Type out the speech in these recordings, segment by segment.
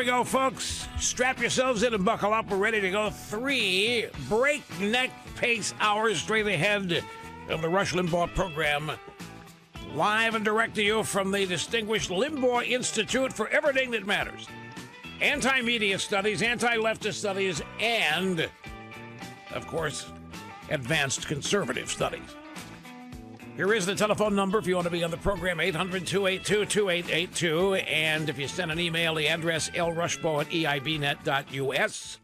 we go, folks. Strap yourselves in and buckle up. We're ready to go. 3 breakneck pace hours straight ahead of the Rush Limbaugh program. Live and direct to you from the distinguished Limbaugh Institute for everything that matters. Anti-media studies, anti-leftist studies, and, of course, advanced conservative studies. Here is the telephone number if you want to be on the program, 800-282-2882. And if you send an email, the address lrushbo@eibnet.us.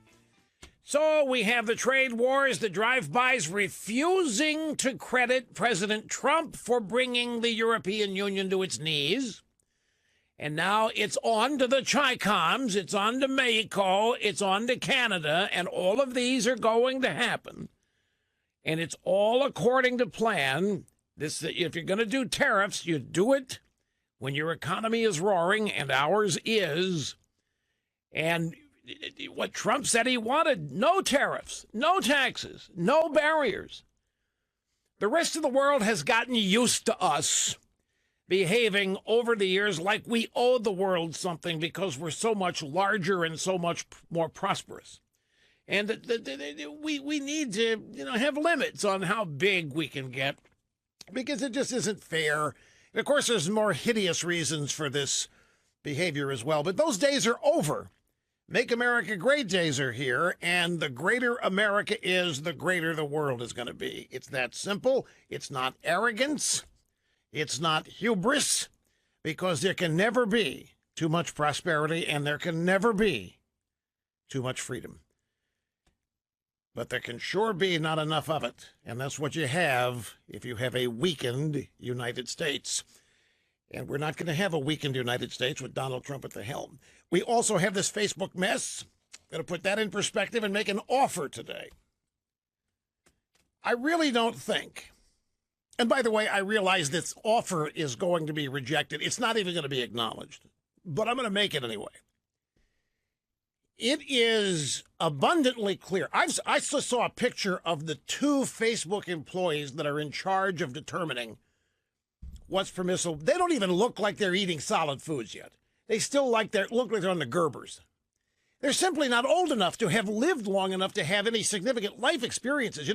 So we have the trade wars, the drive-bys refusing to credit President Trump for bringing the European Union to its knees. And now it's on to the Chi-Coms, it's on to Mexico, it's on to Canada, and all of these are going to happen. And it's all according to plan. If you're going to do tariffs, you do it when your economy is roaring, and ours is. And what Trump said he wanted, no tariffs, no taxes, no barriers. The rest of the world has gotten used to us behaving over the years like we owe the world something because we're so much larger and so much more prosperous. And we need to have limits on how big we can get, because it just isn't fair. And of course, there's more hideous reasons for this behavior as well. But those days are over. Make America Great days are here. And the greater America is, the greater the world is going to be. It's that simple. It's not arrogance. It's not hubris. Because there can never be too much prosperity, and there can never be too much freedom. But there can sure be not enough of it. And that's what you have if you have a weakened United States. And we're not going to have a weakened United States with Donald Trump at the helm. We also have this Facebook mess. I'm going to put that in perspective and make an offer today. I really don't think, and by the way, I realize this offer is going to be rejected. It's not even going to be acknowledged. But I'm going to make it anyway. It is abundantly clear. I just saw a picture of the 2 Facebook employees that are in charge of determining what's permissible. They don't even look like they're eating solid foods yet. They still look like they're on the Gerbers. They're simply not old enough to have lived long enough to have any significant life experiences.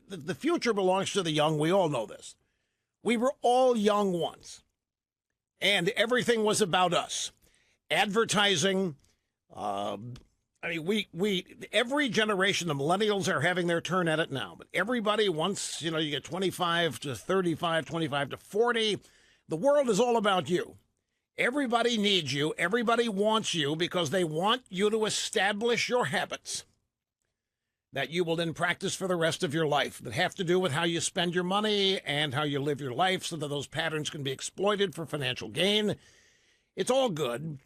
The future belongs to the young. We all know this. We were all young once, and everything was about us. Advertising. Every generation, the millennials are having their turn at it now. But everybody once, you get 25 to 35, 25 to 40. The world is all about you. Everybody needs you. Everybody wants you because they want you to establish your habits that you will then practice for the rest of your life, that have to do with how you spend your money and how you live your life so that those patterns can be exploited for financial gain. It's all good.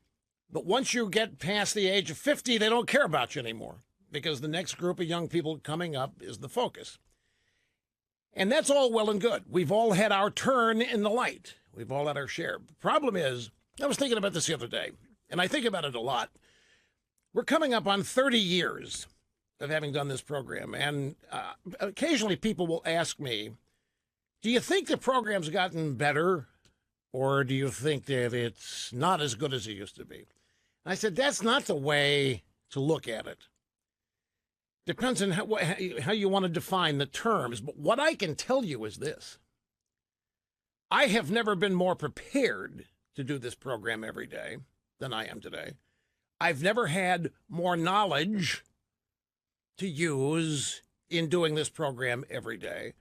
But once you get past the age of 50, they don't care about you anymore because the next group of young people coming up is the focus. And that's all well and good. We've all had our turn in the light. We've all had our share. The problem is, I was thinking about this the other day, and I think about it a lot. We're coming up on 30 years of having done this program, and occasionally people will ask me, do you think the program's gotten better, or do you think that it's not as good as it used to be? I said, that's not the way to look at it. Depends on how you want to define the terms. But what I can tell you is this. I have never been more prepared to do this program every day than I am today. I've never had more knowledge to use in doing this program every day.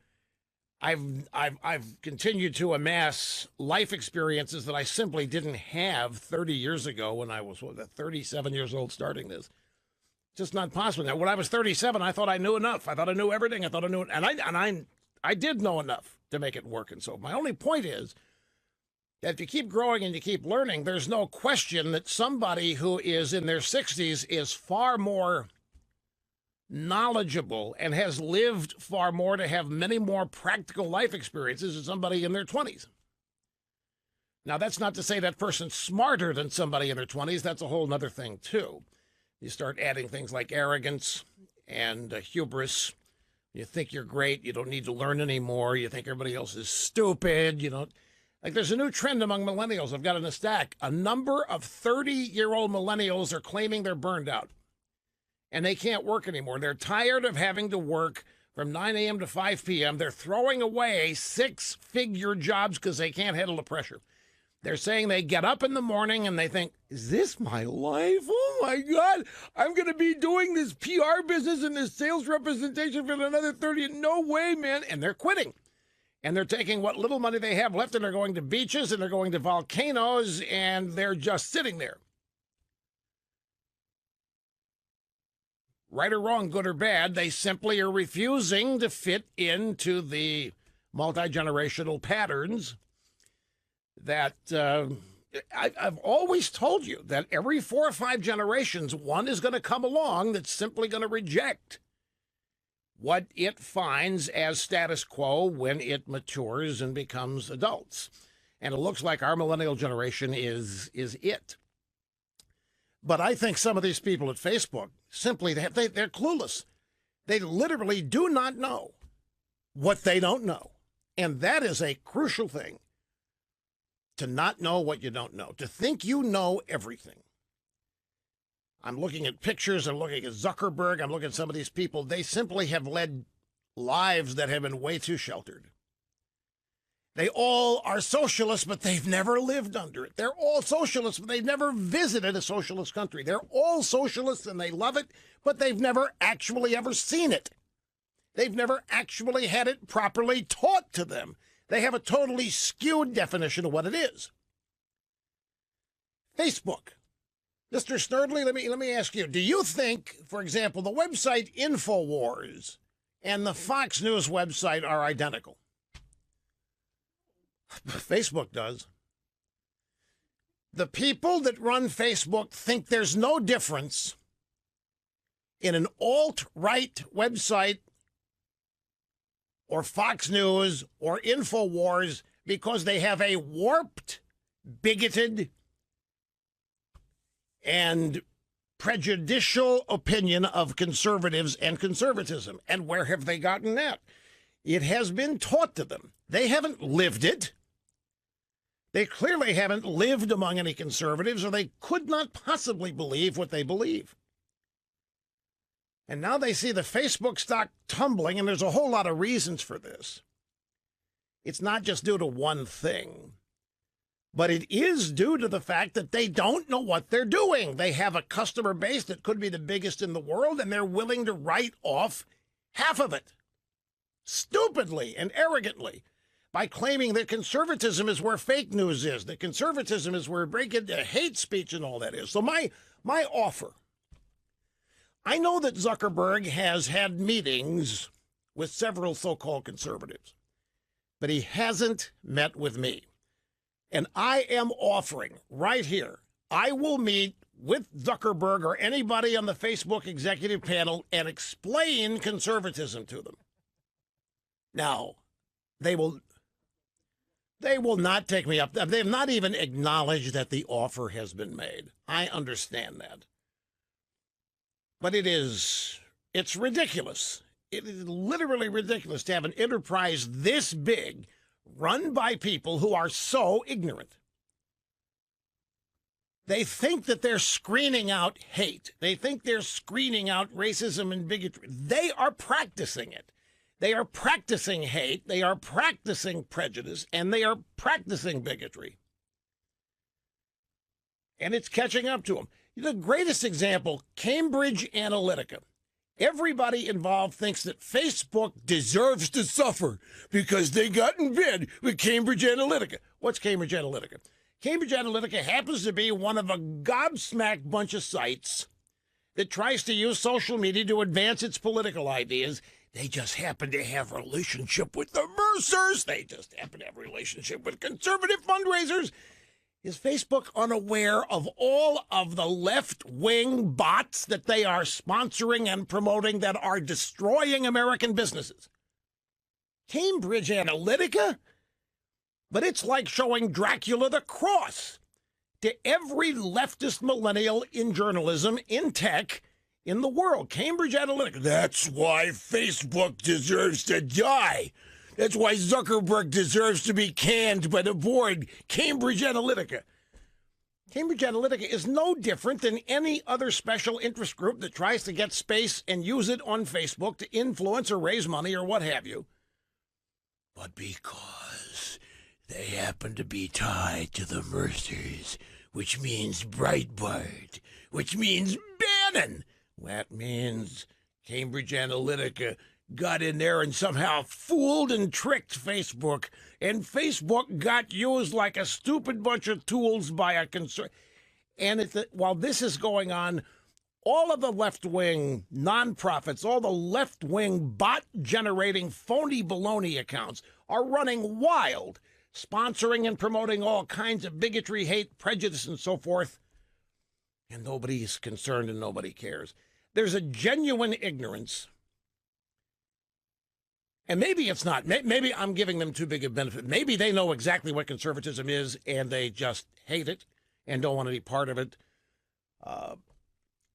I've continued to amass life experiences that I simply didn't have 30 years ago when I was 37 years old starting this. Just not possible. Now, when I was 37, I thought I knew enough. I thought I knew everything. I thought I knew it, and I did know enough to make it work. And so my only point is that if you keep growing and you keep learning, there's no question that somebody who is in their 60s is far more knowledgeable and has lived far more to have many more practical life experiences than somebody in their 20s. Now, that's not to say that person's smarter than somebody in their 20s. That's a whole other thing, too. You start adding things like arrogance and hubris. You think you're great. You don't need to learn anymore. You think everybody else is stupid. Like there's a new trend among millennials. I've got in a stack. A number of 30-year-old millennials are claiming they're burned out and they can't work anymore. They're tired of having to work from 9 a.m. to 5 p.m. They're throwing away six-figure jobs because they can't handle the pressure. They're saying they get up in the morning and they think, is this my life? Oh, my God. I'm going to be doing this PR business and this sales representation for another 30. No way, man. And they're quitting. And they're taking what little money they have left and they're going to beaches and they're going to volcanoes and they're just sitting there. Right or wrong, good or bad, they simply are refusing to fit into the multi-generational patterns that I've always told you that every 4 or 5 generations, one is going to come along that's simply going to reject what it finds as status quo when it matures and becomes adults. And it looks like our millennial generation is it. But I think some of these people at Facebook simply, they're clueless. They literally do not know what they don't know. And that is a crucial thing. To not know what you don't know, to think you know everything. I'm looking at pictures, I'm looking at Zuckerberg, I'm looking at some of these people. They simply have led lives that have been way too sheltered. They all are socialists, but they've never lived under it. They're all socialists, but they've never visited a socialist country. They're all socialists and they love it, but they've never actually ever seen it. They've never actually had it properly taught to them. They have a totally skewed definition of what it is. Facebook. Mr. Snerdley, let me ask you, do you think, for example, the website InfoWars and the Fox News website are identical? Facebook does. The people that run Facebook think there's no difference in an alt-right website or Fox News or InfoWars because they have a warped, bigoted, and prejudicial opinion of conservatives and conservatism. And where have they gotten that? It has been taught to them. They haven't lived it. They clearly haven't lived among any conservatives, or they could not possibly believe what they believe. And now they see the Facebook stock tumbling, and there's a whole lot of reasons for this. It's not just due to one thing, but it is due to the fact that they don't know what they're doing. They have a customer base that could be the biggest in the world, and they're willing to write off half of it, stupidly and arrogantly, by claiming that conservatism is where fake news is, that conservatism is where breaking hate speech and all that is. So my offer, I know that Zuckerberg has had meetings with several so-called conservatives, but he hasn't met with me. And I am offering right here, I will meet with Zuckerberg or anybody on the Facebook executive panel and explain conservatism to them. Now, they will not take me up. They have not even acknowledged that the offer has been made. I understand that. But it's ridiculous. It is literally ridiculous to have an enterprise this big run by people who are so ignorant. They think that they're screening out hate. They think they're screening out racism and bigotry. They are practicing it. They are practicing hate. They are practicing prejudice, and they are practicing bigotry. And it's catching up to them. The greatest example, Cambridge Analytica. Everybody involved thinks that Facebook deserves to suffer because they got in bed with Cambridge Analytica. What's Cambridge Analytica? Cambridge Analytica happens to be one of a gobsmacked bunch of sites that tries to use social media to advance its political ideas. They just happen to have a relationship with the Mercers. They just happen to have a relationship with conservative fundraisers. Is Facebook unaware of all of the left-wing bots that they are sponsoring and promoting that are destroying American businesses? Cambridge Analytica? But it's like showing Dracula the Cross to every leftist millennial in journalism, in tech, in the world. Cambridge Analytica. That's why Facebook deserves to die. That's why Zuckerberg deserves to be canned by the board. Cambridge Analytica. Cambridge Analytica is no different than any other special interest group that tries to get space and use it on Facebook to influence or raise money or what have you. But because they happen to be tied to the Mercers, which means Breitbart, which means Bannon, that means Cambridge Analytica got in there and somehow fooled and tricked Facebook, and Facebook got used like a stupid bunch of tools by a concern. And while this is going on, all of the left-wing nonprofits, all the left-wing bot-generating phony baloney accounts are running wild, sponsoring and promoting all kinds of bigotry, hate, prejudice, and so forth. And nobody's concerned and nobody cares. There's a genuine ignorance. And maybe it's not. Maybe I'm giving them too big a benefit. Maybe they know exactly what conservatism is and they just hate it and don't want any part of it.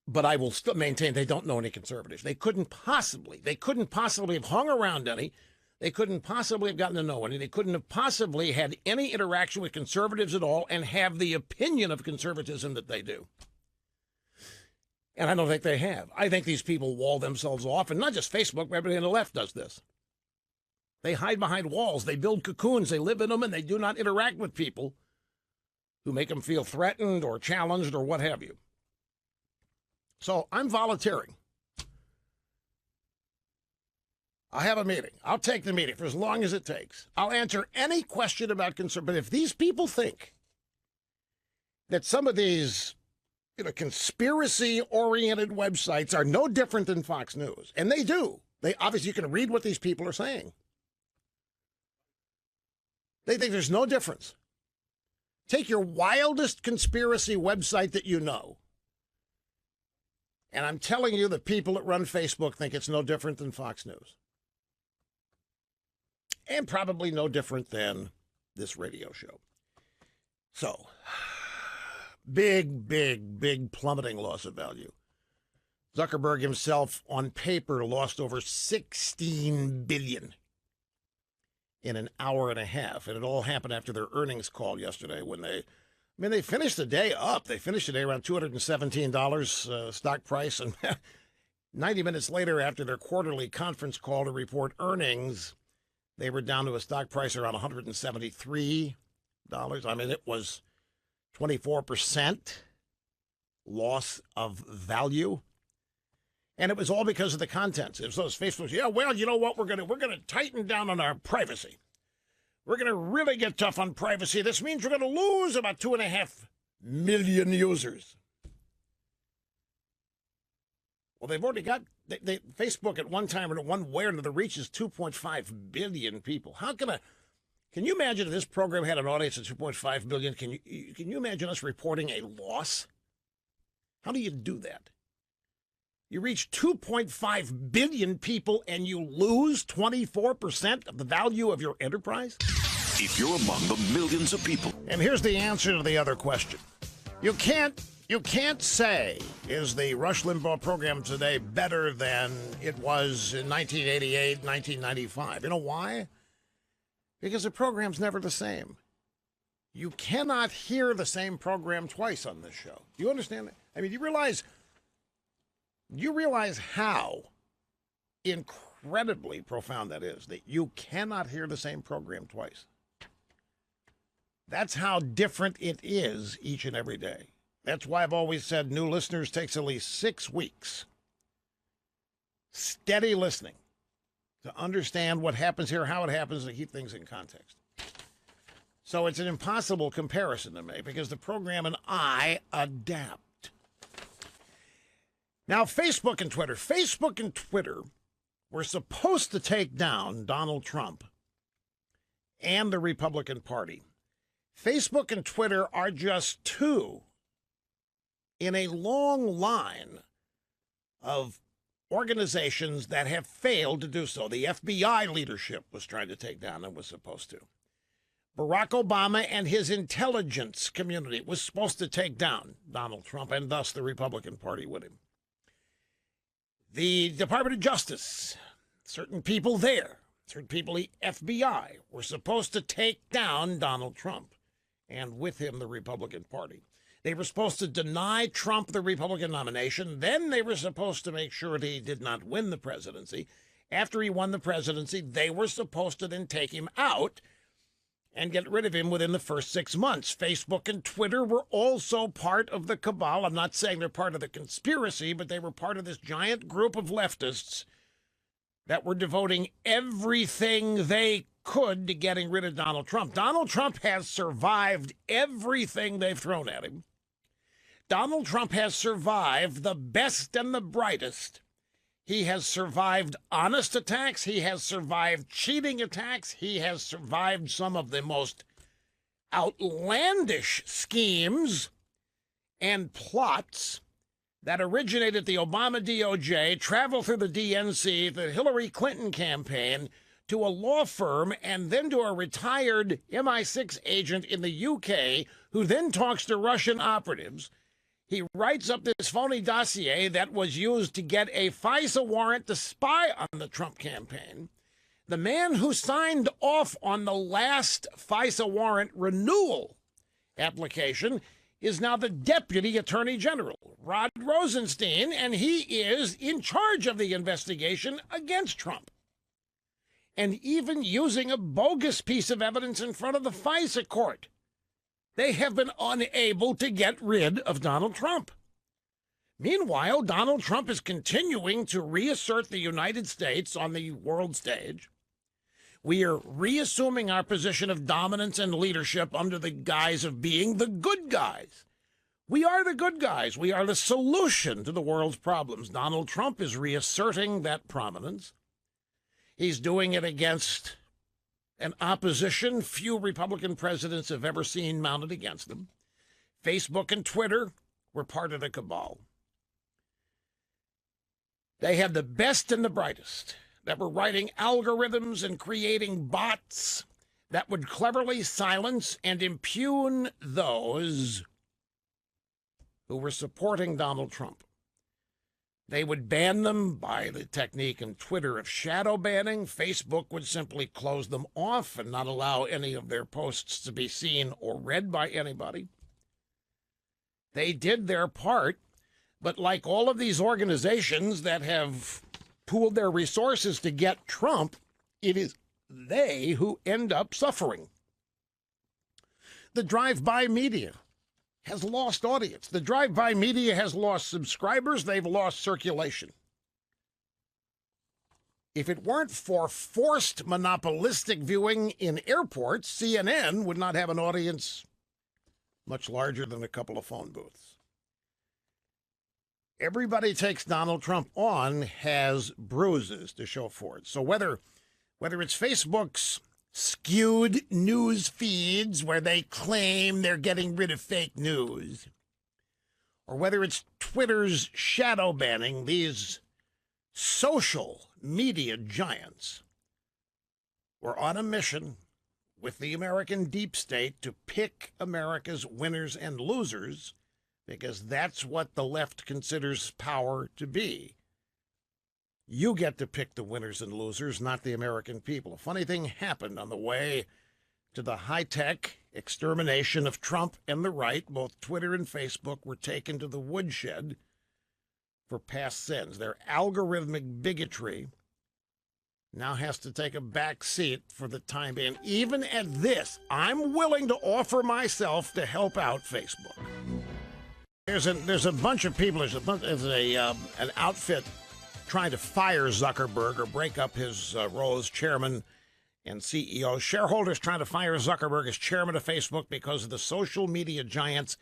But I will still maintain they don't know any conservatives. They couldn't possibly have hung around any. They couldn't possibly have gotten to know any. They couldn't have possibly had any interaction with conservatives at all and have the opinion of conservatism that they do. And I don't think they have. I think these people wall themselves off, and not just Facebook, everybody on the left does this. They hide behind walls. They build cocoons. They live in them, and they do not interact with people who make them feel threatened or challenged or what have you. So I'm volunteering. I'll have a meeting. I'll take the meeting for as long as it takes. I'll answer any question about concern. But if these people think that some of these conspiracy-oriented websites are no different than Fox News, and they do. They obviously, you can read what these people are saying. They think there's no difference. Take your wildest conspiracy website that you know, and I'm telling you the people that run Facebook think it's no different than Fox News. And probably no different than this radio show. So, big plummeting loss of value. Zuckerberg himself, on paper, lost over $16 billion in an hour and a half. And it all happened after their earnings call yesterday when they finished the day up. They finished the day around $217 stock price. And 90 minutes later, after their quarterly conference call to report earnings, they were down to a stock price around $173. I mean, it was 24% loss of value. And it was all because of the contents. It was those Facebooks. Yeah, well, you know what? We're gonna tighten down on our privacy. We're gonna really get tough on privacy. This means we're gonna lose about 2.5 million users. Well, they've already got Facebook at one time, and at one where the reach is 2.5 billion people. Can you imagine if this program had an audience of 2.5 billion? Can you imagine us reporting a loss? How do you do that? You reach 2.5 billion people and you lose 24% of the value of your enterprise? If you're among the millions of people. And here's the answer to the other question. You can't say, is the Rush Limbaugh program today better than it was in 1988, 1995? You know why? Because the program's never the same. You cannot hear the same program twice on this show. Do you understand that? I mean, you realize how incredibly profound that is, that you cannot hear the same program twice. That's how different it is each and every day. That's why I've always said new listeners takes at least 6 weeks. Steady listening to understand what happens here, how it happens, and keep things in context. So it's an impossible comparison to make because the program and I adapt. Now, Facebook and Twitter were supposed to take down Donald Trump and the Republican Party. Facebook and Twitter are just two in a long line of organizations that have failed to do so. The FBI leadership was trying to take down and was supposed to. Barack Obama and his intelligence community was supposed to take down Donald Trump and thus the Republican Party with him. The Department of Justice, certain people there certain people, the FBI, were supposed to take down Donald Trump and with him the Republican Party. They were supposed to deny Trump the Republican nomination. Then they were supposed to make sure that he did not win the presidency. After he won the presidency, they were supposed to then take him out and get rid of him within the first 6 months. Facebook and Twitter were also part of the cabal. I'm not saying they're part of the conspiracy, but they were part of this giant group of leftists that were devoting everything they could to getting rid of Donald Trump. Donald Trump has survived everything they've thrown at him. Donald Trump has survived the best and the brightest. He has survived honest attacks. He has survived cheating attacks. He has survived some of the most outlandish schemes and plots that originated at the Obama DOJ, traveled through the DNC, the Hillary Clinton campaign, to a law firm, and then to a retired MI6 agent in the UK who then talks to Russian operatives. He writes up this phony dossier that was used to get a FISA warrant to spy on the Trump campaign. The man who signed off on the last FISA warrant renewal application is now the Deputy Attorney General, Rod Rosenstein, and he is in charge of the investigation against Trump. And even using a bogus piece of evidence in front of the FISA court, they have been unable to get rid of Donald Trump. Meanwhile, Donald Trump is continuing to reassert the United States on the world stage. We are reassuming our position of dominance and leadership under the guise of being the good guys. We are the good guys. We are the solution to the world's problems. Donald Trump is reasserting that prominence. He's doing it against an opposition few Republican presidents have ever seen mounted against them. Facebook and Twitter were part of the cabal. They had the best and the brightest that were writing algorithms and creating bots that would cleverly silence and impugn those who were supporting Donald Trump. They would ban them by the technique in Twitter of shadow banning. Facebook would simply close them off and not allow any of their posts to be seen or read by anybody. They did their part, but like all of these organizations that have pooled their resources to get Trump, it is they who end up suffering. The drive-by media has lost audience. The drive-by media has lost subscribers. They've lost circulation. If it weren't for forced monopolistic viewing in airports, CNN would not have an audience much larger than a couple of phone booths. Everybody takes Donald Trump on has bruises to show for it. So whether it's Facebook's skewed news feeds where they claim they're getting rid of fake news, or whether it's Twitter's shadow banning, these social media giants were on a mission with the American deep state to pick America's winners and losers, because that's what the left considers power to be. You get to pick the winners and losers, not the American people. A funny thing happened on the way to the high-tech extermination of Trump and the right. Both Twitter and Facebook were taken to the woodshed for past sins. Their algorithmic bigotry now has to take a back seat for the time being. Even at this, I'm willing to offer myself to help out Facebook. There's a bunch of people. There's an outfit trying to fire Zuckerberg or break up his role as chairman and CEO. Shareholders trying to fire Zuckerberg as chairman of Facebook because of the social media giant's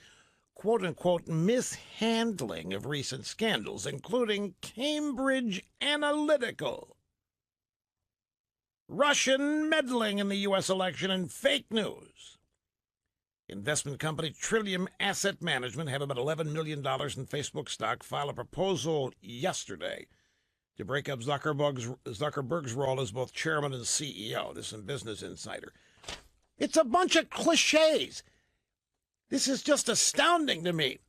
quote-unquote mishandling of recent scandals, including Cambridge Analytica, Russian meddling in the U.S. election, and fake news. Investment company Trillium Asset Management had about $11 million in Facebook stock file a proposal yesterday to break up Zuckerberg's role as both chairman and CEO. This is in Business Insider. It's a bunch of cliches. This is just astounding to me.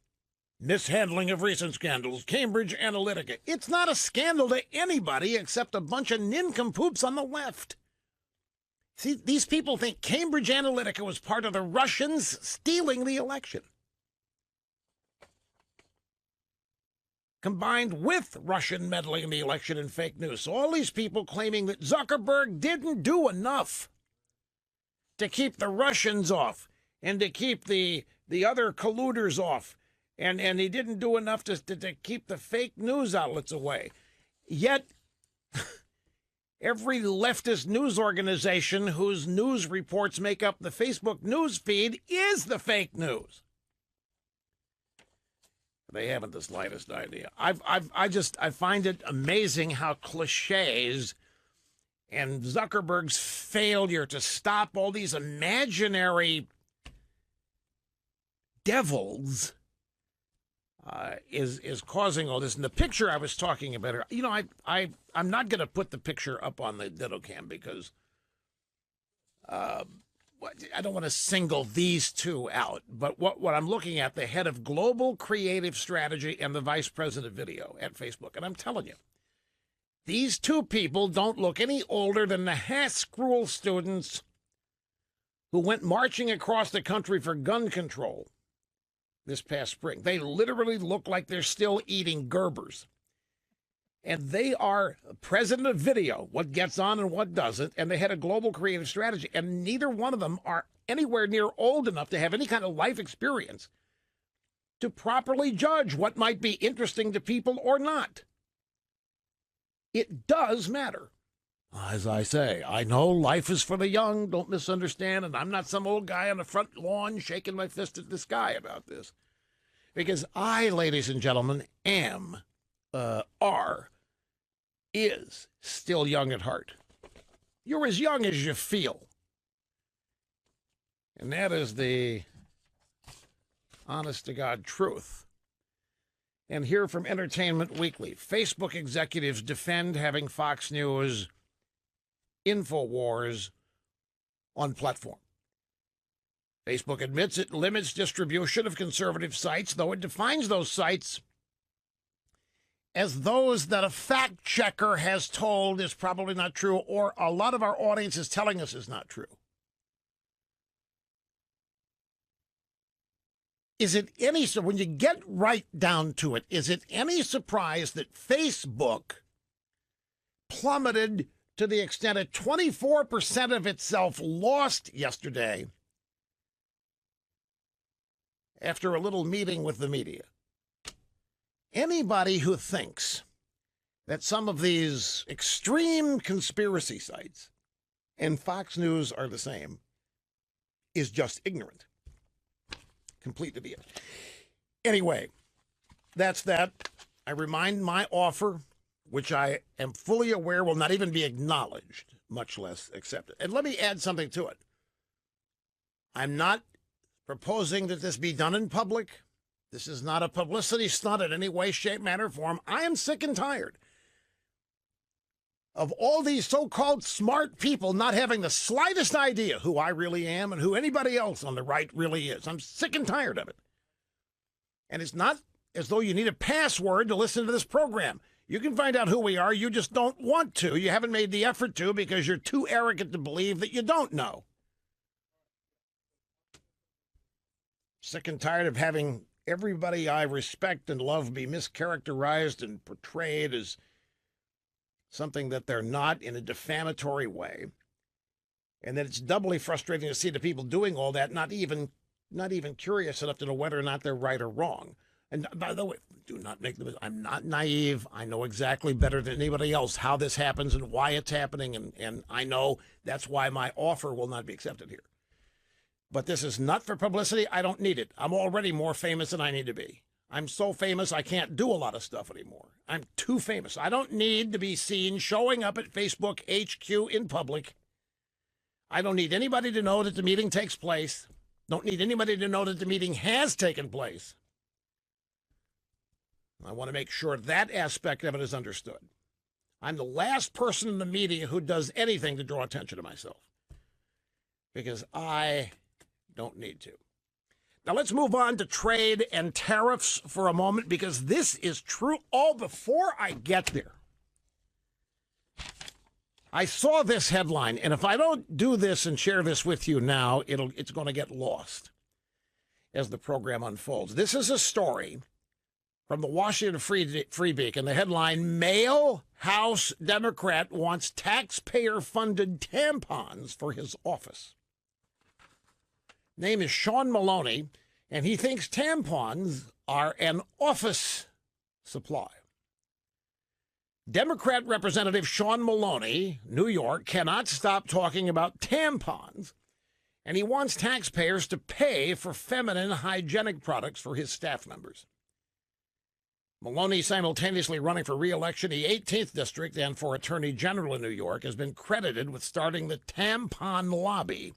Mishandling of recent scandals, Cambridge Analytica. It's not a scandal to anybody except a bunch of nincompoops on the left. See, these people think Cambridge Analytica was part of the Russians stealing the election, combined with Russian meddling in the election and fake news. So all these people claiming that Zuckerberg didn't do enough to keep the Russians off and to keep the other colluders off, and he didn't do enough to keep the fake news outlets away. Yet every leftist news organization whose news reports make up the Facebook news feed is the fake news. They haven't the slightest idea. I find it amazing how cliches and Zuckerberg's failure to stop all these imaginary devils is causing all this. And the picture I was talking about, I'm not going to put the picture up on the Ditto Cam because I don't want to single these two out. But what I'm looking at, the head of global creative strategy and the vice president of video at Facebook. And I'm telling you, these two people don't look any older than the Haskell students who went marching across the country for gun control this past spring. They literally look like they're still eating Gerbers. And they are president of video, what gets on and what doesn't, and they had a global creative strategy. And neither one of them are anywhere near old enough to have any kind of life experience to properly judge what might be interesting to people or not. It does matter. As I say, I know life is for the young, don't misunderstand, and I'm not some old guy on the front lawn shaking my fist at the sky about this. Because I, ladies and gentlemen, is still young at heart. You're as young as you feel. And that is the honest-to-God truth. And here from Entertainment Weekly, Facebook executives defend having Fox News, InfoWars on platform. Facebook admits it limits distribution of conservative sites, though it defines those sites as those that a fact checker has told is probably not true, or a lot of our audience is telling us is not true. Is it any, so when you get right down to it, is it any surprise that Facebook plummeted to the extent of 24% of itself lost yesterday after a little meeting with the media? Anybody who thinks that some of these extreme conspiracy sites and Fox News are the same is just ignorant. Complete idiot. Anyway, that's that. I remind my offer, which I am fully aware will not even be acknowledged, much less accepted. And let me add something to it. I'm not proposing that this be done in public. This is not a publicity stunt in any way, shape, manner, form. I am sick and tired of all these so-called smart people not having the slightest idea who I really am and who anybody else on the right really is. I'm sick and tired of it. And it's not as though you need a password to listen to this program. You can find out who we are. You just don't want to. You haven't made the effort to because you're too arrogant to believe that you don't know. Sick and tired of having everybody I respect and love be mischaracterized and portrayed as something that they're not in a defamatory way. And then it's doubly frustrating to see the people doing all that not even curious enough to know whether or not they're right or wrong. And by the way, do not make the I'm not naive. I know exactly better than anybody else how this happens and why it's happening, and I know that's why my offer will not be accepted here. But this is not for publicity. I don't need it. I'm already more famous than I need to be. I'm so famous I can't do a lot of stuff anymore. I'm too famous. I don't need to be seen showing up at Facebook HQ in public. I don't need anybody to know that the meeting takes place. Don't need anybody to know that the meeting has taken place. I want to make sure that aspect of it is understood. I'm the last person in the media who does anything to draw attention to myself, because I don't need to. Now let's move on to trade and tariffs for a moment, because this is true. Oh, before I get there, I saw this headline, and if I don't do this and share this with you now, it's going to get lost as the program unfolds. This is a story from the Washington Free Beacon. The headline, Male House Democrat wants taxpayer-funded tampons for his office. Name is Sean Maloney, and he thinks tampons are an office supply. Democrat Representative Sean Maloney, New York, cannot stop talking about tampons, and he wants taxpayers to pay for feminine hygienic products for his staff members. Maloney, simultaneously running for re-election in the 18th District and for Attorney General in New York, has been credited with starting the tampon lobby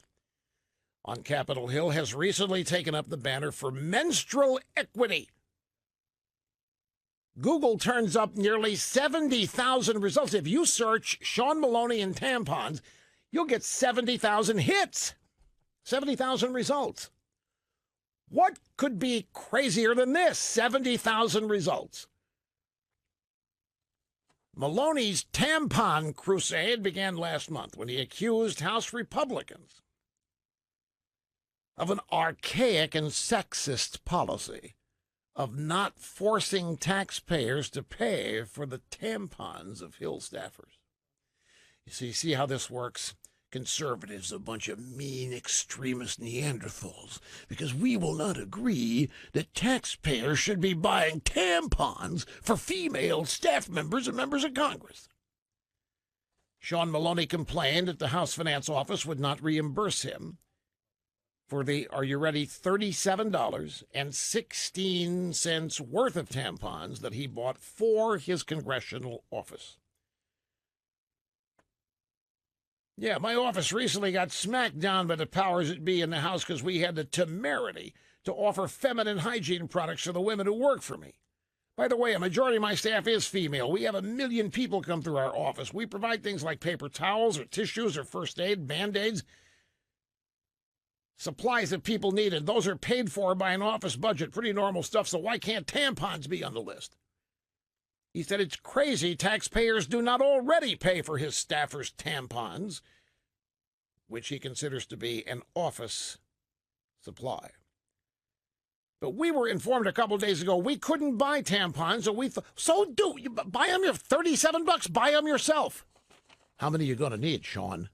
on Capitol Hill, has recently taken up the banner for menstrual equity. Google turns up nearly 70,000 results. If you search Sean Maloney and tampons, you'll get 70,000 hits, 70,000 results. What could be crazier than this? 70,000 results. Maloney's tampon crusade began last month when he accused House Republicans of an archaic and sexist policy of not forcing taxpayers to pay for the tampons of Hill staffers. You see how this works? Conservatives, a bunch of mean, extremist Neanderthals, because we will not agree that taxpayers should be buying tampons for female staff members and members of Congress. Sean Maloney complained that the House Finance Office would not reimburse him for the, are you ready, $37.16 worth of tampons that he bought for his congressional office. Yeah, my office recently got smacked down by the powers that be in the House because we had the temerity to offer feminine hygiene products to the women who work for me. By the way, a majority of my staff is female. We have 1 million people come through our office. We provide things like paper towels or tissues or first aid, Band-Aids, supplies that people needed. Those are paid for by an office budget. Pretty normal stuff, so why can't tampons be on the list? He said it's crazy taxpayers do not already pay for his staffers' tampons, which he considers to be an office supply. But we were informed a couple days ago we couldn't buy tampons, so you buy them. You're $37. Buy them yourself. How many are you going to need, Sean?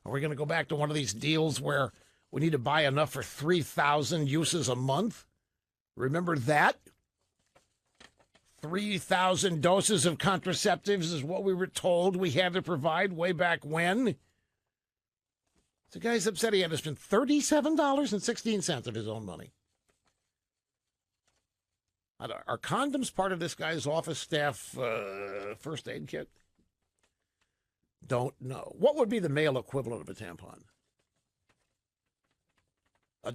Are we going to go back to one of these deals where we need to buy enough for 3,000 uses a month? Remember that? 3,000 doses of contraceptives is what we were told we had to provide way back when. The guy's upset he had to spend $37.16 of his own money. Are condoms part of this guy's office staff first aid kit? Don't know. What would be the male equivalent of a tampon? A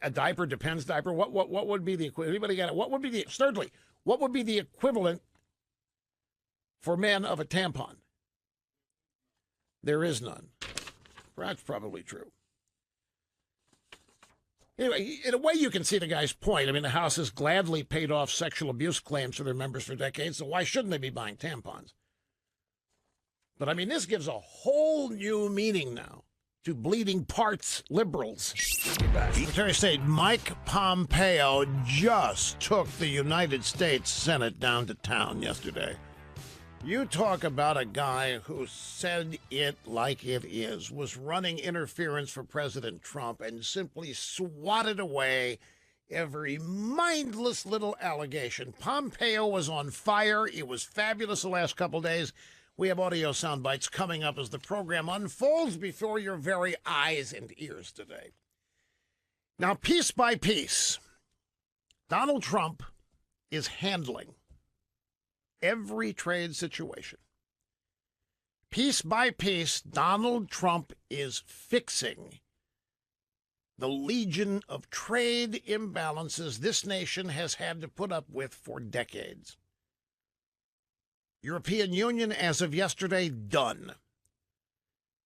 diaper, Depends diaper? What would be the equivalent? Anybody got it? What would be the, thirdly, what would be the equivalent for men of a tampon? There is none. That's probably true. Anyway, in a way, you can see the guy's point. I mean, the House has gladly paid off sexual abuse claims for their members for decades, so why shouldn't they be buying tampons? But, I mean, this gives a whole new meaning now to bleeding parts liberals. Secretary of State Mike Pompeo just took the United States Senate down to town yesterday. You talk about a guy who said it like it is, was running interference for President Trump and simply swatted away every mindless little allegation. Pompeo was on fire. It was fabulous the last couple days. We have audio sound bites coming up as the program unfolds before your very eyes and ears today. Now, piece by piece, Donald Trump is handling every trade situation. Piece by piece, Donald Trump is fixing the legion of trade imbalances this nation has had to put up with for decades. European Union, as of yesterday, done.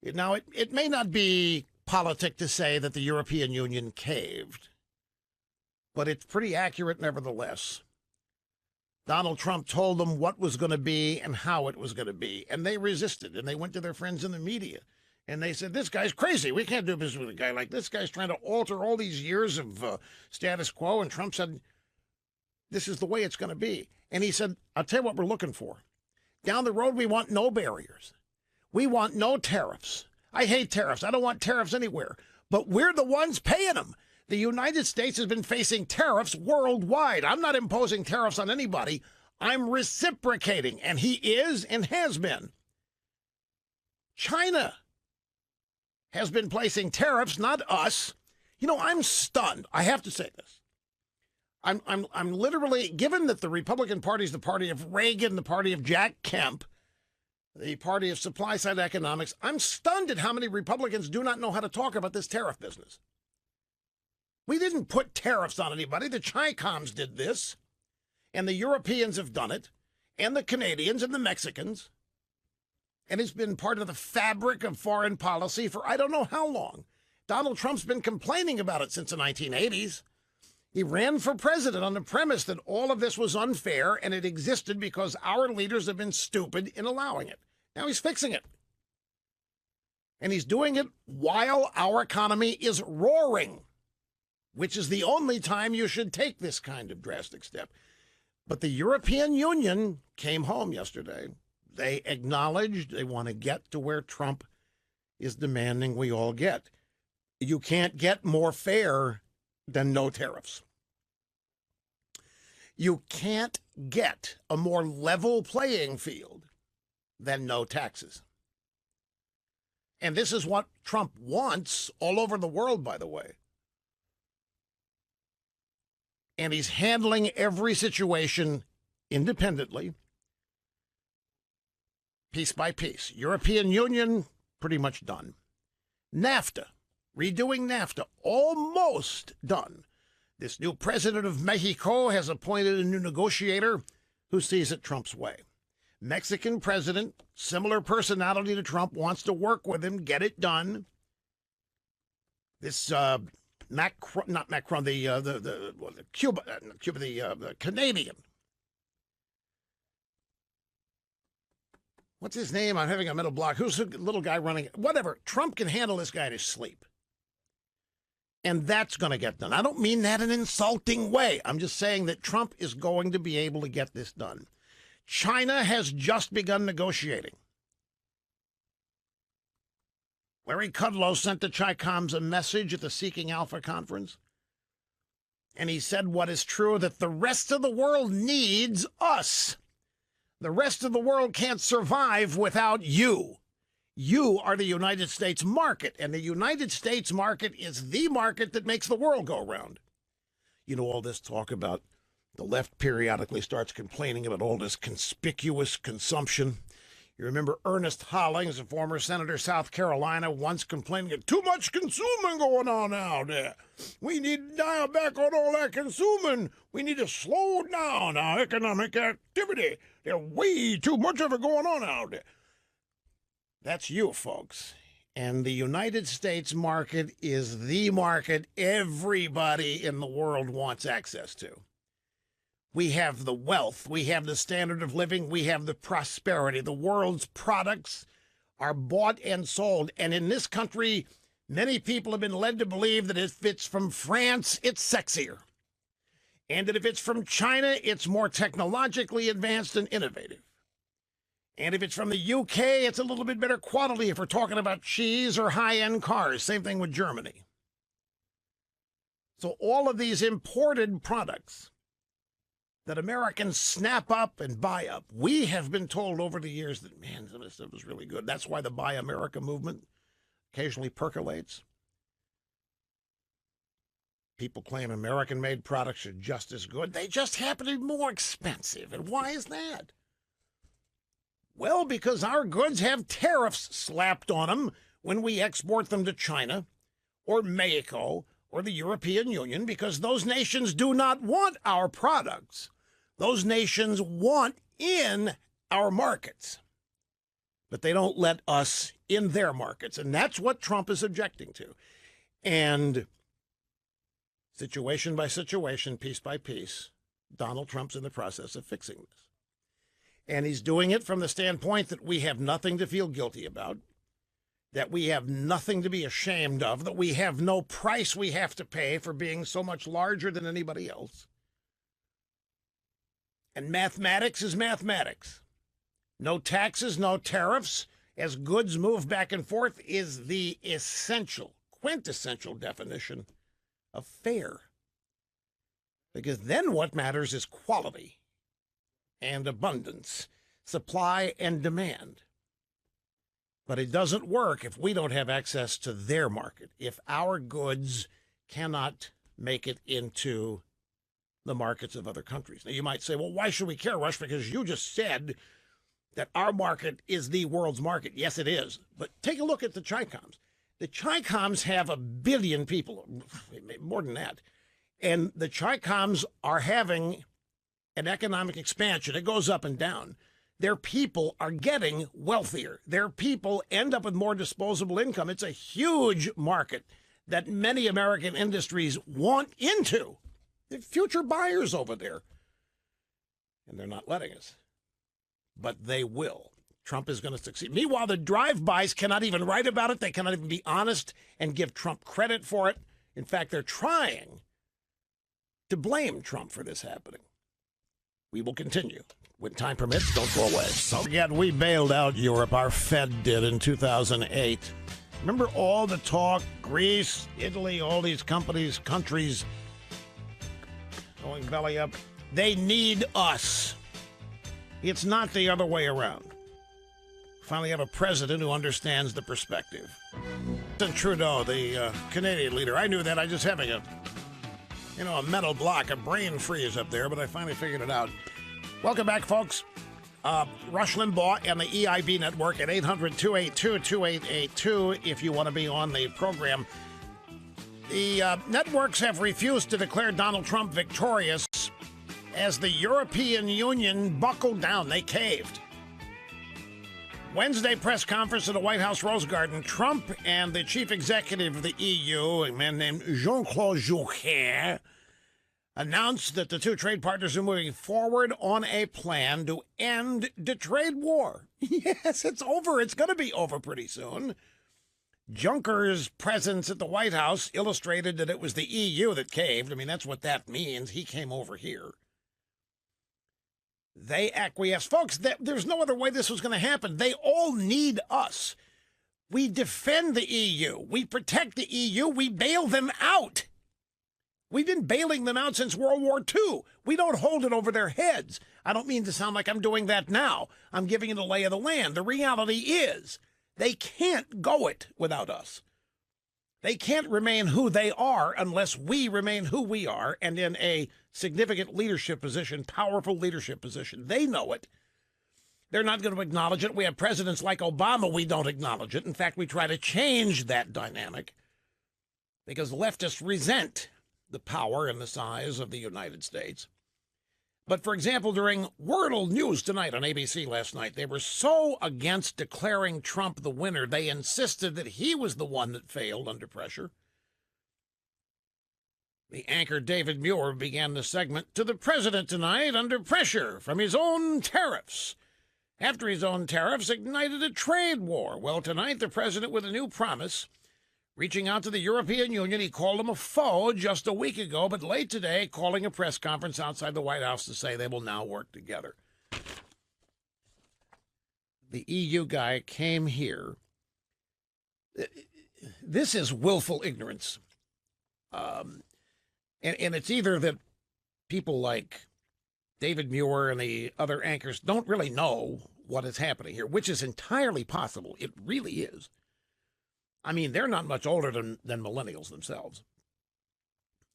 Now, it may not be politic to say that the European Union caved, but it's pretty accurate nevertheless. Donald Trump told them what was going to be and how it was going to be, and they resisted, and they went to their friends in the media, and they said, this guy's crazy. We can't do business with a guy like this. Guy's trying to alter all these years of status quo, and Trump said, this is the way it's going to be. And he said, I'll tell you what we're looking for. Down the road, we want no barriers. We want no tariffs. I hate tariffs. I don't want tariffs anywhere. But we're the ones paying them. The United States has been facing tariffs worldwide. I'm not imposing tariffs on anybody. I'm reciprocating, and he is and has been. China has been placing tariffs, not us. You know, I'm stunned. I have to say this. I'm literally, given that the Republican Party is the party of Reagan, the party of Jack Kemp, the party of supply-side economics, I'm stunned at how many Republicans do not know how to talk about this tariff business. We didn't put tariffs on anybody. The Chi-Coms did this, and the Europeans have done it, and the Canadians and the Mexicans, and it's been part of the fabric of foreign policy for I don't know how long. Donald Trump's been complaining about it since the 1980s. He ran for president on the premise that all of this was unfair and it existed because our leaders have been stupid in allowing it. Now he's fixing it. And he's doing it while our economy is roaring, which is the only time you should take this kind of drastic step. But the European Union came home yesterday. They acknowledged they want to get to where Trump is demanding we all get. You can't get more fair than no tariffs. You can't get a more level playing field than no taxes. And this is what Trump wants all over the world, by the way. And he's handling every situation independently, piece by piece. European Union, pretty much done. NAFTA. Redoing NAFTA, almost done. This new president of Mexico has appointed a new negotiator who sees it Trump's way. Mexican president, similar personality to Trump, wants to work with him, get it done. This the Canadian. What's his name? I'm having a mental block. Who's the little guy running? Whatever. Trump can handle this guy in his sleep. And that's going to get done. I don't mean that in an insulting way. I'm just saying that Trump is going to be able to get this done. China has just begun negotiating. Larry Kudlow sent the Chi-Coms a message at the Seeking Alpha conference. And he said what is true, that the rest of the world needs us. The rest of the world can't survive without you. You are the United States market, and the United States market is the market that makes the world go round. You know, all this talk about the left periodically starts complaining about all this conspicuous consumption. You remember Ernest Hollings, a former senator of South Carolina, once complaining of too much consuming going on out there. We need to dial back on all that consuming. We need to slow down our economic activity. There's way too much of it going on out there. That's you, folks. And the United States market is the market everybody in the world wants access to. We have the wealth, we have the standard of living, we have the prosperity. The world's products are bought and sold. And in this country, many people have been led to believe that if it's from France, it's sexier. And that if it's from China, it's more technologically advanced and innovative. And if it's from the UK, it's a little bit better quality if we're talking about cheese or high-end cars. Same thing with Germany. So all of these imported products that Americans snap up and buy up, we have been told over the years that, man, some of this stuff is really good. That's why the Buy America movement occasionally percolates. People claim American-made products are just as good. They just happen to be more expensive. And why is that? Well, because our goods have tariffs slapped on them when we export them to China or Mexico or the European Union, because those nations do not want our products. Those nations want in our markets, but they don't let us in their markets. And that's what Trump is objecting to. And situation by situation, piece by piece, Donald Trump's in the process of fixing this. And he's doing it from the standpoint that we have nothing to feel guilty about, that we have nothing to be ashamed of, that we have no price we have to pay for being so much larger than anybody else. And mathematics is mathematics. No taxes, no tariffs, as goods move back and forth is the essential, quintessential definition of fair. Because then what matters is quality and abundance, supply and demand. But it doesn't work if we don't have access to their market, if our goods cannot make it into the markets of other countries. Now, you might say, well, why should we care, Rush? Because you just said that our market is the world's market. Yes, it is. But take a look at the Chicoms. The Chicoms have 1 billion people, more than that. And the Chicoms are having an economic expansion. It goes up and down. Their people are getting wealthier. Their people end up with more disposable income. It's a huge market that many American industries want into. They're future buyers over there. And they're not letting us. But they will. Trump is going to succeed. Meanwhile, the drive-bys cannot even write about it. They cannot even be honest and give Trump credit for it. In fact, they're trying to blame Trump for this happening. We will continue. When time permits, don't go away. Again, we bailed out Europe. Our Fed did in 2008. Remember all the talk, Greece, Italy, all these countries going belly up. They need us. It's not the other way around. Finally have a president who understands the perspective. And Trudeau, the Canadian leader, I knew that. I just having a mental block, a brain freeze up there, but I finally figured it out. Welcome back, folks. Rush Limbaugh and the EIB Network at 800-282-2882 if you want to be on the program. The networks have refused to declare Donald Trump victorious as the European Union buckled down. They caved. Wednesday press conference at the White House Rose Garden, Trump and the chief executive of the EU, a man named Jean-Claude Juncker, announced that the two trade partners are moving forward on a plan to end the trade war. Yes, it's over. It's going to be over pretty soon. Juncker's presence at the White House illustrated that it was the EU that caved. I mean, that's what that means. He came over here. They acquiesced. Folks, there's no other way this was going to happen. They all need us. We defend the EU. We protect the EU. We bail them out. We've been bailing them out since World War II. We don't hold it over their heads. I don't mean to sound like I'm doing that now. I'm giving you the lay of the land. The reality is they can't go it without us. They can't remain who they are unless we remain who we are and in a significant leadership position, powerful leadership position. They know it. They're not going to acknowledge it. We have presidents like Obama. We don't acknowledge it. In fact, we try to change that dynamic because leftists resent the power and the size of the United States. But, for example, during World News Tonight on ABC last night, they were so against declaring Trump the winner, they insisted that he was the one that failed under pressure. The anchor David Muir began the segment, "To the president tonight under pressure from his own tariffs." After his own tariffs ignited a trade war. Well, tonight the president with a new promise, reaching out to the European Union. He called them a foe just a week ago, but late today calling a press conference outside the White House to say they will now work together. The EU guy came here. This is willful ignorance. And it's either that people like David Muir and the other anchors don't really know what is happening here, which is entirely possible. It really is. I mean, they're not much older than millennials themselves.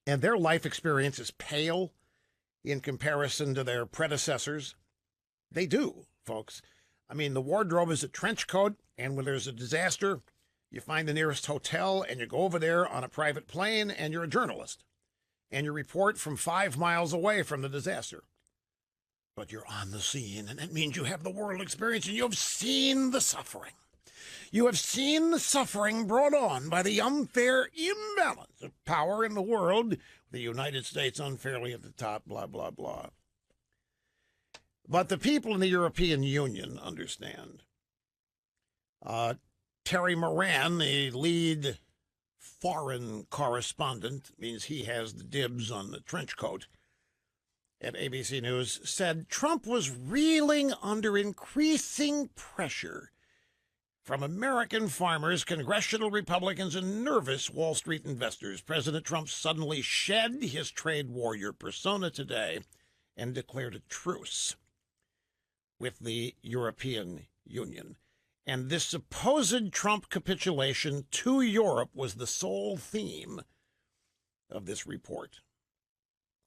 And their life experience is pale in comparison to their predecessors. They do, folks. I mean, the wardrobe is a trench coat, and when there's a disaster, you find the nearest hotel, and you go over there on a private plane, and you're a journalist. And you report from 5 miles away from the disaster. But you're on the scene, and that means you have the world experience, and you have seen the suffering. You have seen the suffering brought on by the unfair imbalance of power in the world The United States unfairly at the top, blah, blah, blah. But the people in the European Union understand. Terry Moran, the lead foreign correspondent, means he has the dibs on the trench coat at ABC News, said Trump was reeling under increasing pressure from American farmers, congressional Republicans, and nervous Wall Street investors. President Trump suddenly shed his trade warrior persona today and declared a truce with the European Union. And this supposed Trump capitulation to Europe was the sole theme of this report.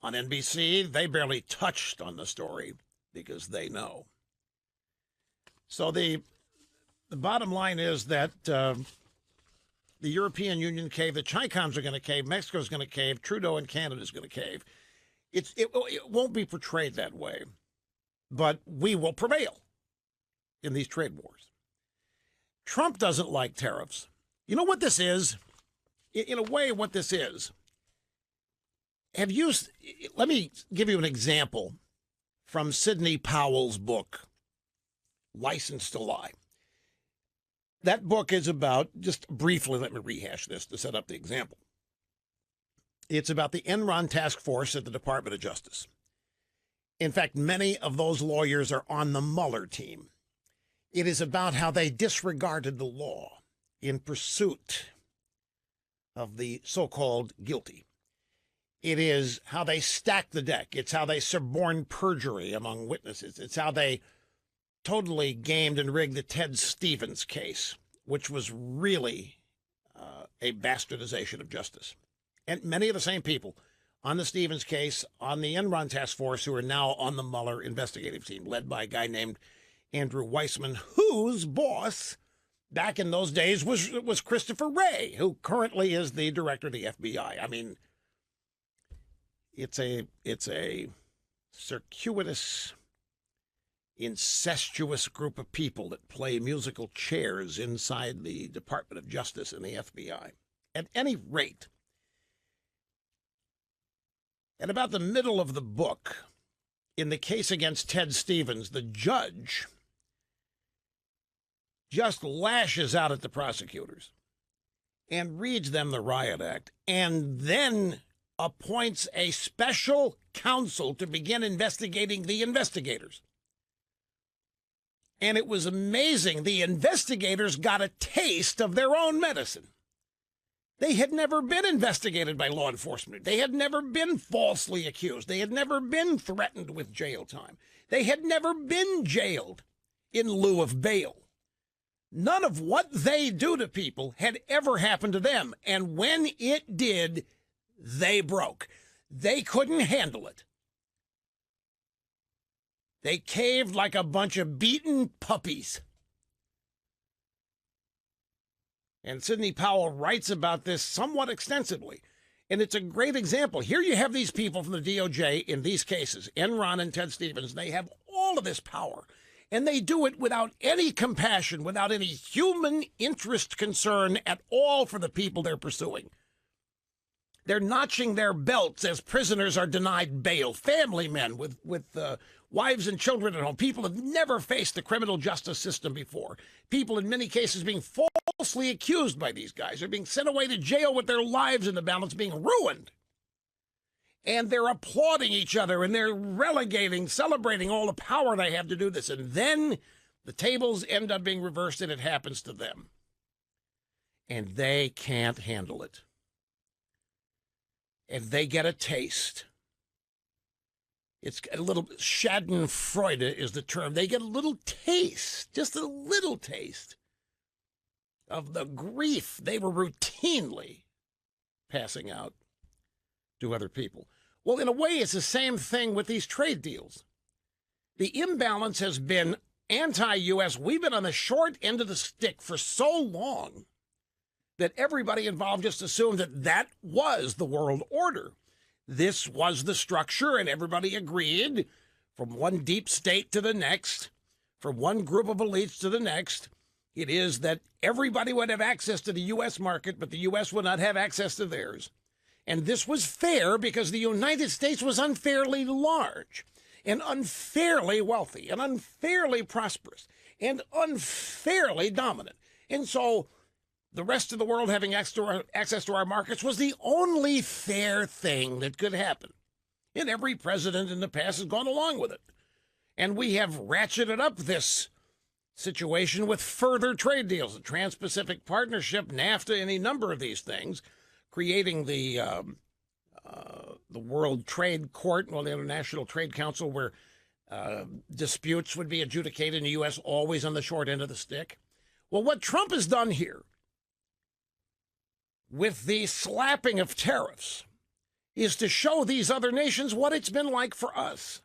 On NBC, they barely touched on the story because they know. So the bottom line is that the European Union caved, the Chicoms are going to cave, Mexico's going to cave, Trudeau and Canada's going to cave. It won't be portrayed that way, but we will prevail in these trade wars. Trump doesn't like tariffs. You know what this is? In a way, what this is. Let me give you an example from Sidney Powell's book, License to Lie. That book is about, just briefly, let me rehash this to set up the example. It's about the Enron task force at the Department of Justice. In fact, many of those lawyers are on the Mueller team. It is about how they disregarded the law in pursuit of the so-called guilty. It is how they stacked the deck. It's how they suborned perjury among witnesses. It's how they totally gamed and rigged the Ted Stevens case, which was really a bastardization of justice. And many of the same people on the Stevens case, on the Enron task force, who are now on the Mueller investigative team, led by a guy named Andrew Weissman, whose boss back in those days was Christopher Wray, who currently is the director of the FBI. I mean, it's a circuitous, incestuous group of people that play musical chairs inside the Department of Justice and the FBI. At any rate, at about the middle of the book, in the case against Ted Stevens, the judge just lashes out at the prosecutors and reads them the Riot Act, and then appoints a special counsel to begin investigating the investigators. And it was amazing. The investigators got a taste of their own medicine. They had never been investigated by law enforcement. They had never been falsely accused. They had never been threatened with jail time. They had never been jailed in lieu of bail. None of what they do to people had ever happened to them. And when it did, they broke. They couldn't handle it. They caved like a bunch of beaten puppies. And Sidney Powell writes about this somewhat extensively. And it's a great example. Here you have these people from the DOJ in these cases, Enron and Ted Stevens. They have all of this power. And they do it without any compassion, without any human interest concern at all for the people they're pursuing. They're notching their belts as prisoners are denied bail. Family men with wives and children at home. People have never faced the criminal justice system before. People in many cases being falsely accused by these guys. They're being sent away to jail with their lives in the balance, being ruined. And they're applauding each other, and they're celebrating all the power they have to do this. And then the tables end up being reversed, and it happens to them. And they can't handle it. And they get a taste. It's a little, schadenfreude is the term. They get a little taste, just a little taste of the grief they were routinely passing out to other people. Well, in a way, it's the same thing with these trade deals. The imbalance has been anti-U.S. We've been on the short end of the stick for so long that everybody involved just assumed that that was the world order. This was the structure, and everybody agreed from one deep state to the next, from one group of elites to the next. It is that everybody would have access to the U.S. market, but the U.S. would not have access to theirs. And this was fair because the United States was unfairly large and unfairly wealthy and unfairly prosperous and unfairly dominant. And so the rest of the world having access to our markets was the only fair thing that could happen. And every president in the past has gone along with it. And we have ratcheted up this situation with further trade deals, the Trans-Pacific Partnership, NAFTA, any number of these things, creating the World Trade Court, well, the International Trade Council, where disputes would be adjudicated in the U.S., always on the short end of the stick. Well, what Trump has done here with the slapping of tariffs is to show these other nations what it's been like for us.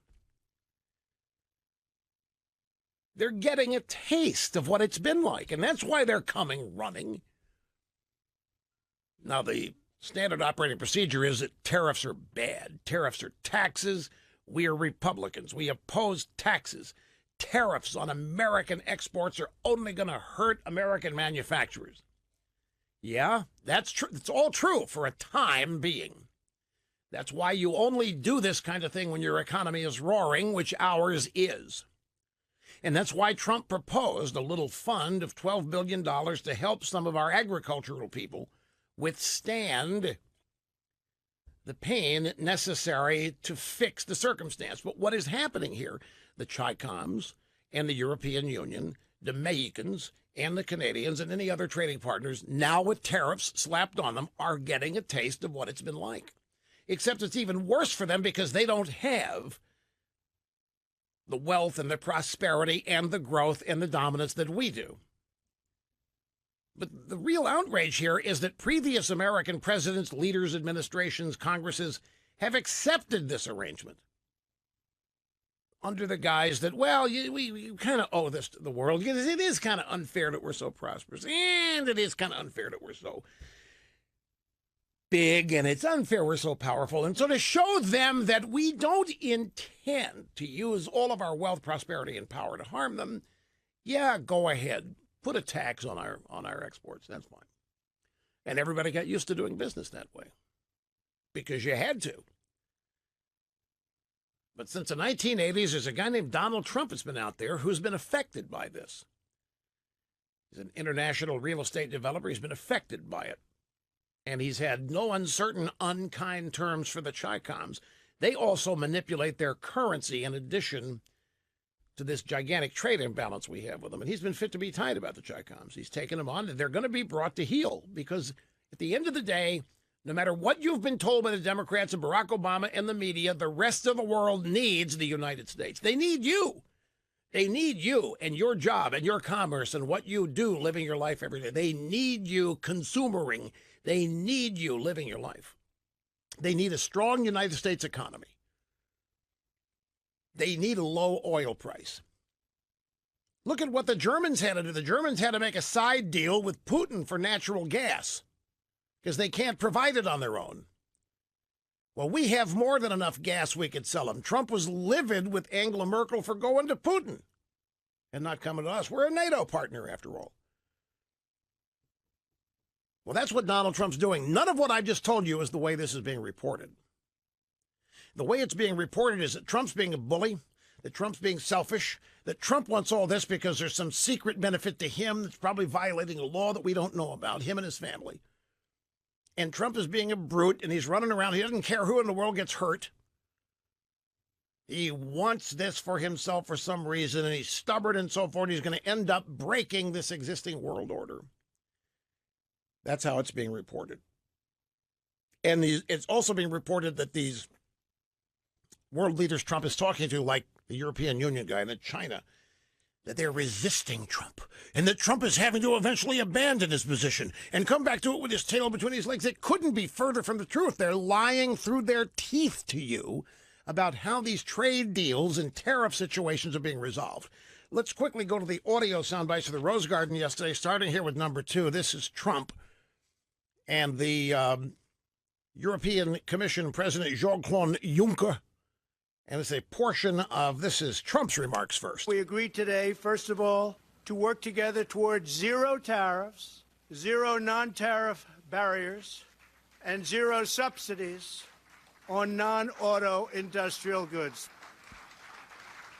They're getting a taste of what it's been like, and that's why they're coming running. Now, the standard operating procedure is that tariffs are bad. Tariffs are taxes. We are Republicans. We oppose taxes. Tariffs on American exports are only going to hurt American manufacturers. Yeah, that's true. It's all true for a time being. That's why you only do this kind of thing when your economy is roaring, which ours is. And that's why Trump proposed a little fund of $12 billion to help some of our agricultural people withstand the pain necessary to fix the circumstance. But what is happening here, the Chicoms and the European Union, the Mexicans and the Canadians and any other trading partners, now with tariffs slapped on them, are getting a taste of what it's been like. Except it's even worse for them because they don't have the wealth and the prosperity and the growth and the dominance that we do. But the real outrage here is that previous American presidents, leaders, administrations, Congresses have accepted this arrangement under the guise that, well, we kind of owe this to the world. Because it is kind of unfair that we're so prosperous, and it is kind of unfair that we're so big, and it's unfair we're so powerful. And so to show them that we don't intend to use all of our wealth, prosperity, and power to harm them, yeah, go ahead. Put a tax on our exports. That's fine. And everybody got used to doing business that way because you had to. But since the 1980s, there's a guy named Donald Trump that's been out there who's been affected by this. He's an international real estate developer. He's been affected by it. And he's had no uncertain, unkind terms for the Chicoms. They also manipulate their currency in addition to this gigantic trade imbalance we have with them. And he's been fit to be tied about the Chicoms. He's taken them on, and they're going to be brought to heel because at the end of the day, no matter what you've been told by the Democrats and Barack Obama and the media, the rest of the world needs the United States. They need you. They need you and your job and your commerce and what you do living your life every day. They need you consumering. They need you living your life. They need a strong United States economy. They need a low oil price. Look at what the Germans had to do. The Germans had to make a side deal with Putin for natural gas because they can't provide it on their own. Well, we have more than enough gas we could sell them. Trump was livid with Angela Merkel for going to Putin and not coming to us. We're a NATO partner, after all. Well, that's what Donald Trump's doing. None of what I just told you is the way this is being reported. The way it's being reported is that Trump's being a bully, that Trump's being selfish, that Trump wants all this because there's some secret benefit to him that's probably violating a law that we don't know about, him and his family. And Trump is being a brute, and he's running around. He doesn't care who in the world gets hurt. He wants this for himself for some reason, and he's stubborn and so forth. He's going to end up breaking this existing world order. That's how it's being reported. And it's also being reported that these world leaders Trump is talking to, like the European Union guy and then China, that they're resisting Trump and that Trump is having to eventually abandon his position and come back to it with his tail between his legs. It couldn't be further from the truth. They're lying through their teeth to you about how these trade deals and tariff situations are being resolved. Let's quickly go to the audio sound bites of the Rose Garden yesterday, starting here with number 2. This is Trump and the European Commission President Jean-Claude Juncker. And it's a portion of, this is Trump's remarks first. We agreed today, first of all, to work together towards zero tariffs, zero non-tariff barriers, and zero subsidies on non-auto industrial goods.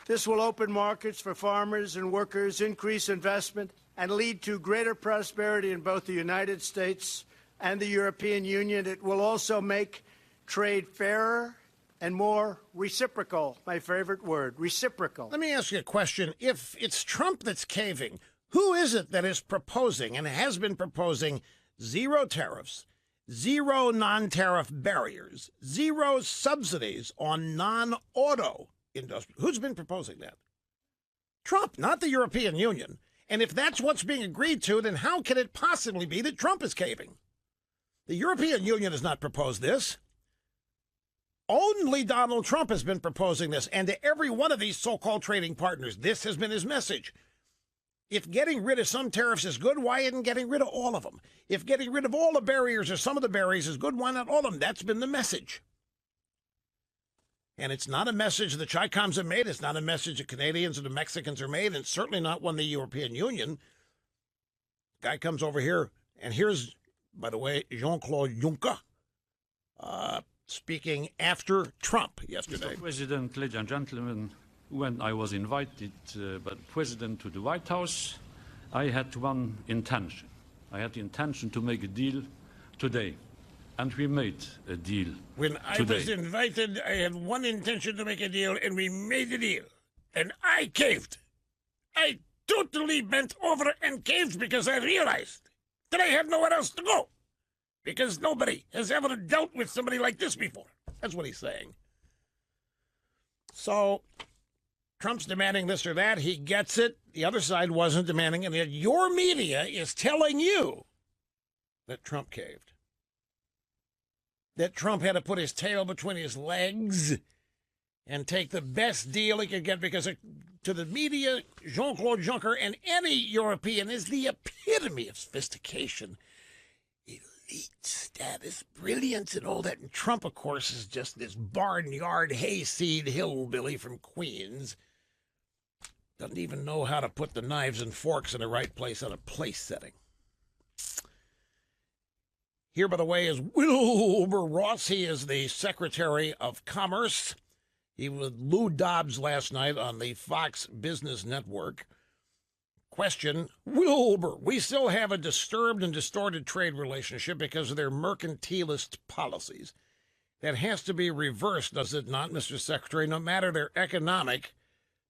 This will open markets for farmers and workers, increase investment, and lead to greater prosperity in both the United States and the European Union. It will also make trade fairer and more reciprocal, my favorite word, reciprocal. Let me ask you a question. If it's Trump that's caving, who is it that is proposing and has been proposing zero tariffs, zero non-tariff barriers, zero subsidies on non-auto industry? Who's been proposing that? Trump, not the European Union. And if that's what's being agreed to, then how can it possibly be that Trump is caving? The European Union has not proposed this. Only Donald Trump has been proposing this. And to every one of these so-called trading partners, this has been his message. If getting rid of some tariffs is good, why isn't getting rid of all of them? If getting rid of all the barriers or some of the barriers is good, why not all of them? That's been the message. And it's not a message the Chi-Coms have made. It's not a message the Canadians or the Mexicans are made. And it's certainly not one the European Union. Guy comes over here, and here's, by the way, Jean-Claude Juncker speaking after Trump yesterday. Mr. President, ladies and gentlemen, when I was invited by the President to the White House, I had one intention. I had the intention to make a deal today. And we made a deal. When I was invited, I had one intention to make a deal, and we made a deal. And I caved. I totally bent over and caved because I realized that I had nowhere else to go. Because nobody has ever dealt with somebody like this before. That's what he's saying. So Trump's demanding this or that. He gets it. The other side wasn't demanding it. And your media is telling you that Trump caved. That Trump had to put his tail between his legs and take the best deal he could get because to the media, Jean-Claude Juncker and any European is the epitome of sophistication, elite status, brilliance, and all that. And Trump, of course, is just this barnyard hayseed hillbilly from Queens. Doesn't even know how to put the knives and forks in the right place on a place setting. Here, by the way, is Wilbur Ross. He is the Secretary of Commerce. He was with Lou Dobbs last night on the Fox Business Network. Question, Wilbur, we still have a disturbed and distorted trade relationship because of their mercantilist policies. That has to be reversed, does it not, Mr. Secretary, no matter their economic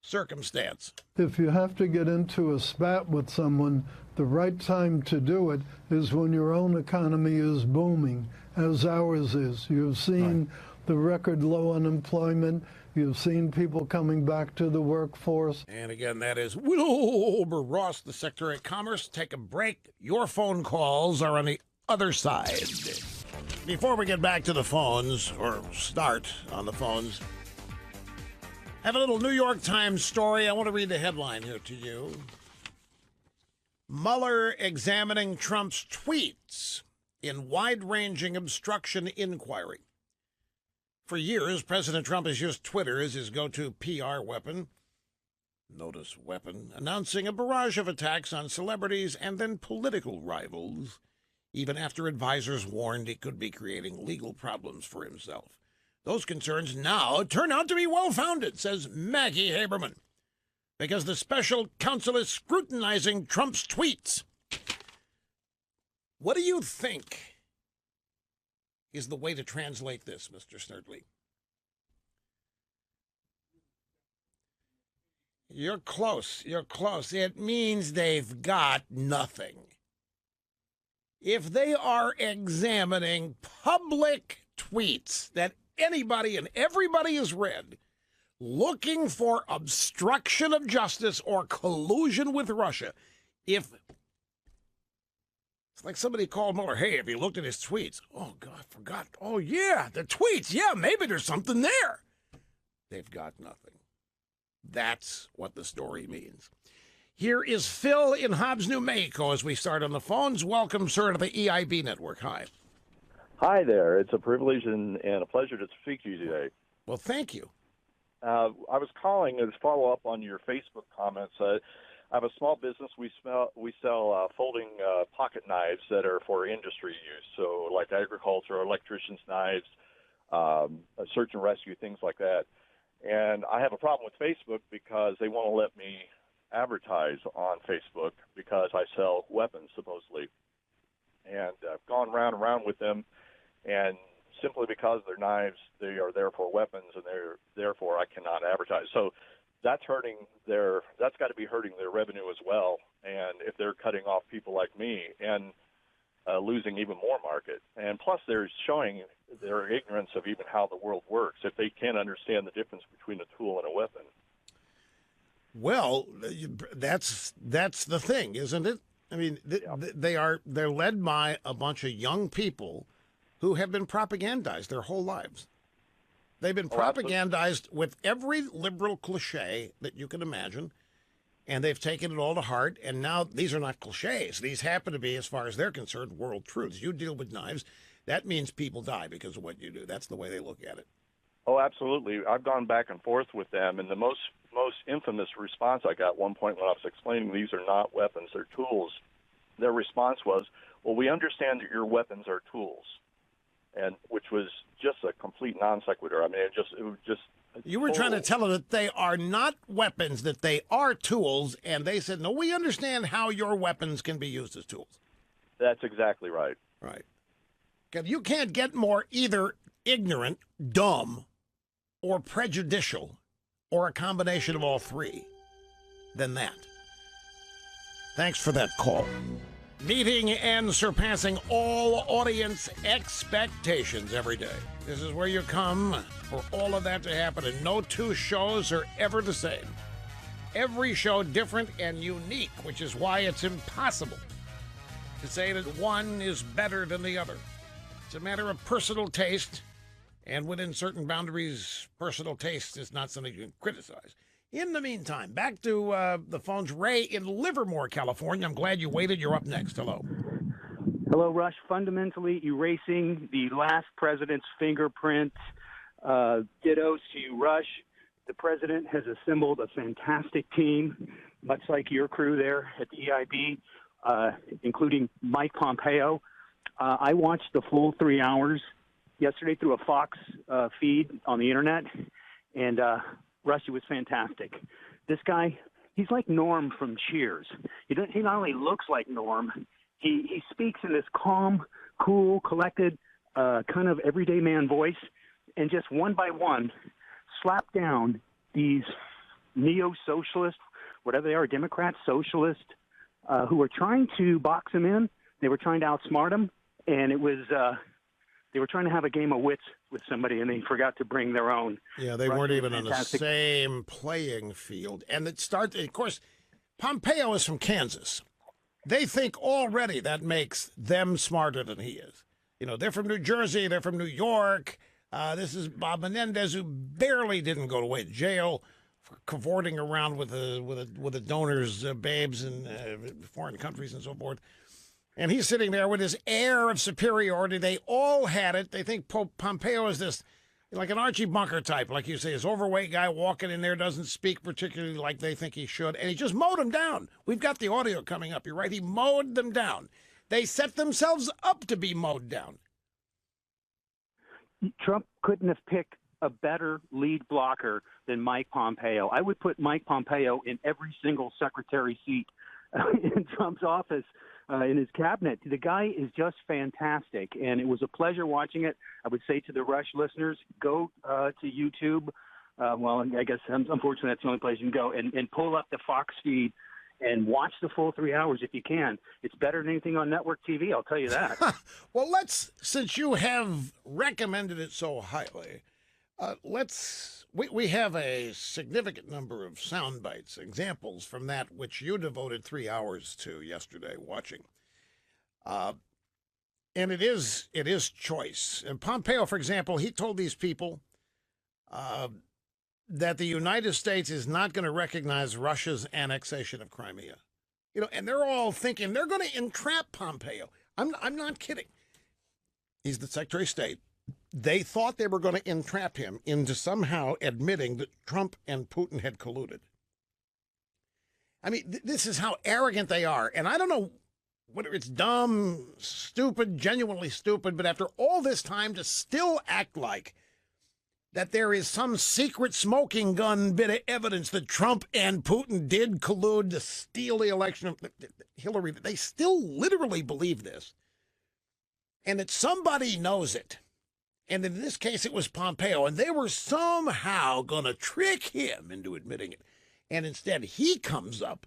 circumstance? If you have to get into a spat with someone, the right time to do it is when your own economy is booming, as ours is. You've seen the record low unemployment. You've seen people coming back to the workforce. And again, that is Wilbur Ross, the Secretary of Commerce. Take a break. Your phone calls are on the other side. Before we get back to the phones, or start on the phones, I have a little New York Times story. I want to read the headline here to you. Mueller examining Trump's tweets in wide-ranging obstruction inquiry. For years, President Trump has used Twitter as his go-to PR weapon. Notice weapon. Announcing a barrage of attacks on celebrities and then political rivals, even after advisors warned he could be creating legal problems for himself. Those concerns now turn out to be well-founded, says Maggie Haberman, because the special counsel is scrutinizing Trump's tweets. What do you think is the way to translate this, Mr. Snerdley? You're close. You're close. It means they've got nothing. If they are examining public tweets that anybody and everybody has read, looking for obstruction of justice or collusion with Russia, if it's like somebody called Mueller, hey, have you looked at his tweets? Oh, God, I forgot. Oh, yeah, the tweets. Yeah, maybe there's something there. They've got nothing. That's what the story means. Here is Phil in Hobbs, New Mexico, as we start on the phones. Welcome, sir, to the EIB Network. Hi. Hi there. It's a privilege and a pleasure to speak to you today. Well, thank you. I was calling to follow up on your Facebook comments. I have a small business. We sell folding pocket knives that are for industry use, so like agriculture, electricians' knives, search and rescue, things like that. And I have a problem with Facebook because they won't let me advertise on Facebook because I sell weapons, supposedly. And I've gone round and round with them, and simply because they're knives, they are therefore weapons, and therefore I cannot advertise. So that's got to be hurting their revenue as well. And if they're cutting off people like me and losing even more market, and plus they're showing their ignorance of even how the world works if they can't understand the difference between a tool and a weapon. Well, that's the thing, isn't it? I mean, they're led by a bunch of young people who have been propagandized their whole lives. They've been propagandized with every liberal cliche that you can imagine, and they've taken it all to heart. And now these are not cliches. These happen to be, as far as they're concerned, world truths. You deal with knives. That means people die because of what you do. That's the way they look at it. Oh, absolutely. I've gone back and forth with them, and the most infamous response I got at one point when I was explaining these are not weapons, they're tools, their response was, well, we understand that your weapons are tools, and which was just a complete non sequitur. I mean, it was just. You were trying to tell them that they are not weapons, that they are tools, and they said, no, we understand how your weapons can be used as tools. That's exactly right. Right. You can't get more either ignorant, dumb, or prejudicial, or a combination of all three than that. Thanks for that call. Meeting and surpassing all audience expectations every day. This is where you come for all of that to happen, and no two shows are ever the same. Every show different and unique, which is why it's impossible to say that one is better than the other. It's a matter of personal taste, and within certain boundaries, personal taste is not something you can criticize. In the meantime, back to the phones. Ray in Livermore, California. I'm glad you waited. You're up next. Hello. Hello, Rush. Fundamentally erasing the last president's fingerprint. Dittos to you, Rush. The president has assembled a fantastic team, much like your crew there at the EIB, including Mike Pompeo. I watched the full 3 hours yesterday through a Fox feed on the internet, and Rush, it was fantastic. This guy, he's like Norm from Cheers. He not only looks like Norm, he speaks in this calm, cool, collected, kind of everyday man voice, and just one by one slap down these neo-socialists, whatever they are, Democrats, socialists, who were trying to box him in. They were trying to outsmart him, and it was they were trying to have a game of wits with somebody, and they forgot to bring their own. Yeah, they weren't even on the same playing field. And it starts, of course, Pompeo is from Kansas. They think already that makes them smarter than he is. You know, they're from New Jersey, they're from New York. This is Bob Menendez, who barely didn't go to jail for cavorting around with the donors' babes in foreign countries and so forth. And he's sitting there with his air of superiority. They all had it. They think Pompeo is this, like an Archie Bunker type, like you say, this overweight guy walking in there, doesn't speak particularly like they think he should, and he just mowed them down. We've got the audio coming up. You're right. He mowed them down. They set themselves up to be mowed down. Trump couldn't have picked a better lead blocker than Mike Pompeo. I would put Mike Pompeo in every single secretary seat in Trump's office. In his cabinet. The guy is just fantastic, and it was a pleasure watching it. I would say to the Rush listeners, go to YouTube. Well, I guess, unfortunately, that's the only place you can go, and pull up the Fox feed and watch the full 3 hours if you can. It's better than anything on network TV, I'll tell you that. Well, since you have recommended it so highly, we have a significant number of sound bites, examples from that which you devoted 3 hours to yesterday watching. And it is choice. And Pompeo, for example, he told these people that the United States is not going to recognize Russia's annexation of Crimea. You know, and they're all thinking they're going to entrap Pompeo. I'm not kidding. He's the Secretary of State. They thought they were going to entrap him into somehow admitting that Trump and Putin had colluded. I mean, this is how arrogant they are. And I don't know whether it's dumb, stupid, genuinely stupid, but after all this time to still act like that there is some secret smoking gun bit of evidence that Trump and Putin did collude to steal the election of Hillary. They still literally believe this. And that somebody knows it. And in this case, it was Pompeo. And they were somehow going to trick him into admitting it. And instead, he comes up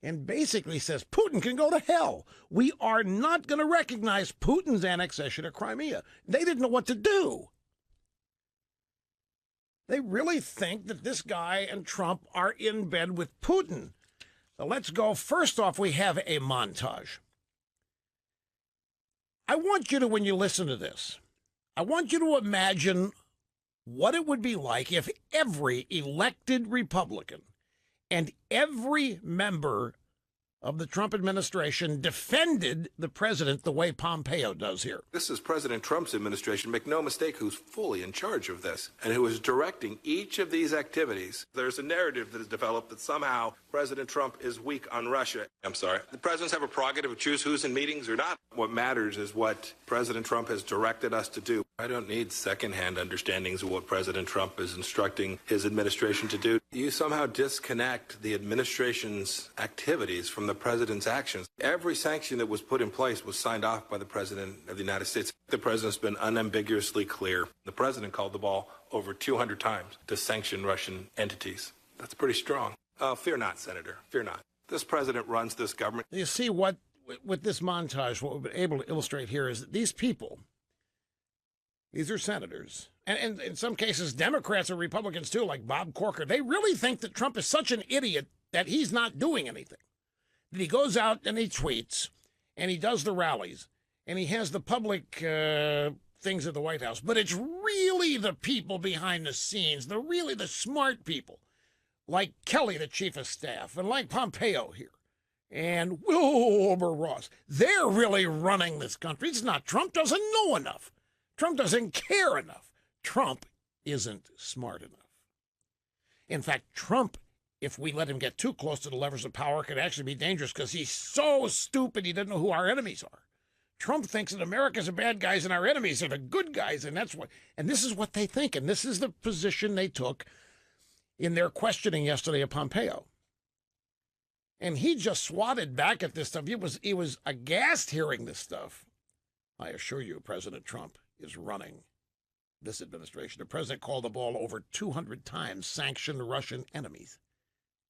and basically says, Putin can go to hell. We are not going to recognize Putin's annexation of Crimea. They didn't know what to do. They really think that this guy and Trump are in bed with Putin. So let's go. First off, we have a montage. I want you to, when you listen to this, I want you to imagine what it would be like if every elected Republican and every member of the Trump administration defended the president the way Pompeo does here. This is President Trump's administration, make no mistake, who's fully in charge of this and who is directing each of these activities. There's a narrative that is developed that somehow President Trump is weak on Russia. I'm sorry. The presidents have a prerogative to choose who's in meetings or not. What matters is what President Trump has directed us to do. I don't need secondhand understandings of what President Trump is instructing his administration to do. You somehow disconnect the administration's activities from the president's actions. Every sanction that was put in place was signed off by the president of the United States. The president's been unambiguously clear. The president called the ball over 200 times to sanction Russian entities. That's pretty strong. Fear not, Senator. Fear not. This president runs this government. You see what, with this montage, what we've been able to illustrate here is that these people, these are senators, and in some cases, Democrats or Republicans too, like Bob Corker, they really think that Trump is such an idiot that he's not doing anything. That he goes out and he tweets, and he does the rallies, and he has the public things at the White House. But it's really the people behind the scenes, the smart people, like Kelly, the chief of staff, and like Pompeo here, and Wilbur Ross. They're really running this country. It's not Trump doesn't know enough. Trump doesn't care enough. Trump isn't smart enough. In fact, Trump, if we let him get too close to the levers of power, could actually be dangerous because he's so stupid he doesn't know who our enemies are. Trump thinks that America's the bad guys and our enemies are the good guys, and that's what. And this is what they think, and this is the position they took in their questioning yesterday of Pompeo. And he just swatted back at this stuff. He was aghast hearing this stuff. I assure you, President Trump is running this administration. The president called the ball over 200 times, sanctioned Russian enemies.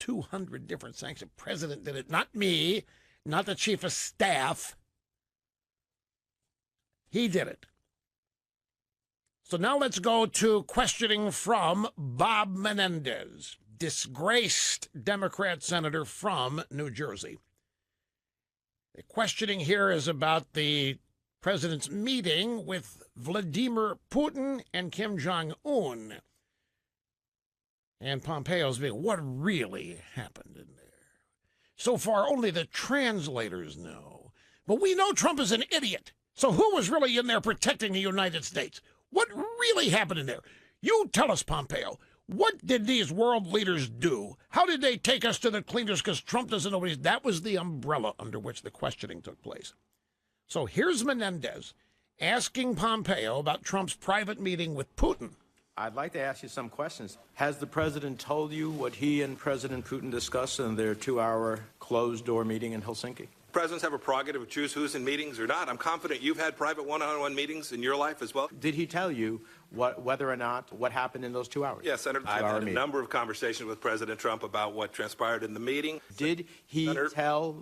200 different sanctions. The president did it, not me, not the chief of staff. He did it. So now let's go to questioning from Bob Menendez, disgraced Democrat senator from New Jersey. The questioning here is about the president's meeting with Vladimir Putin and Kim Jong-un. And Pompeo's being, what really happened in there? So far, only the translators know. But we know Trump is an idiot. So who was really in there protecting the United States? What really happened in there? You tell us, Pompeo. What did these world leaders do? How did they take us to the cleaners? Because Trump doesn't know what he's... That was the umbrella under which the questioning took place. So here's Menendez asking Pompeo about Trump's private meeting with Putin. I'd like to ask you some questions. Has the president told you what he and President Putin discussed in their 2-hour closed-door meeting in Helsinki? Presidents have a prerogative to choose who's in meetings or not. I'm confident you've had private one-on-one meetings in your life as well. Did he tell you whether or not what happened in those 2 hours? Yes, Senator. I've had a number of conversations with President Trump about what transpired in the meeting. Did he tell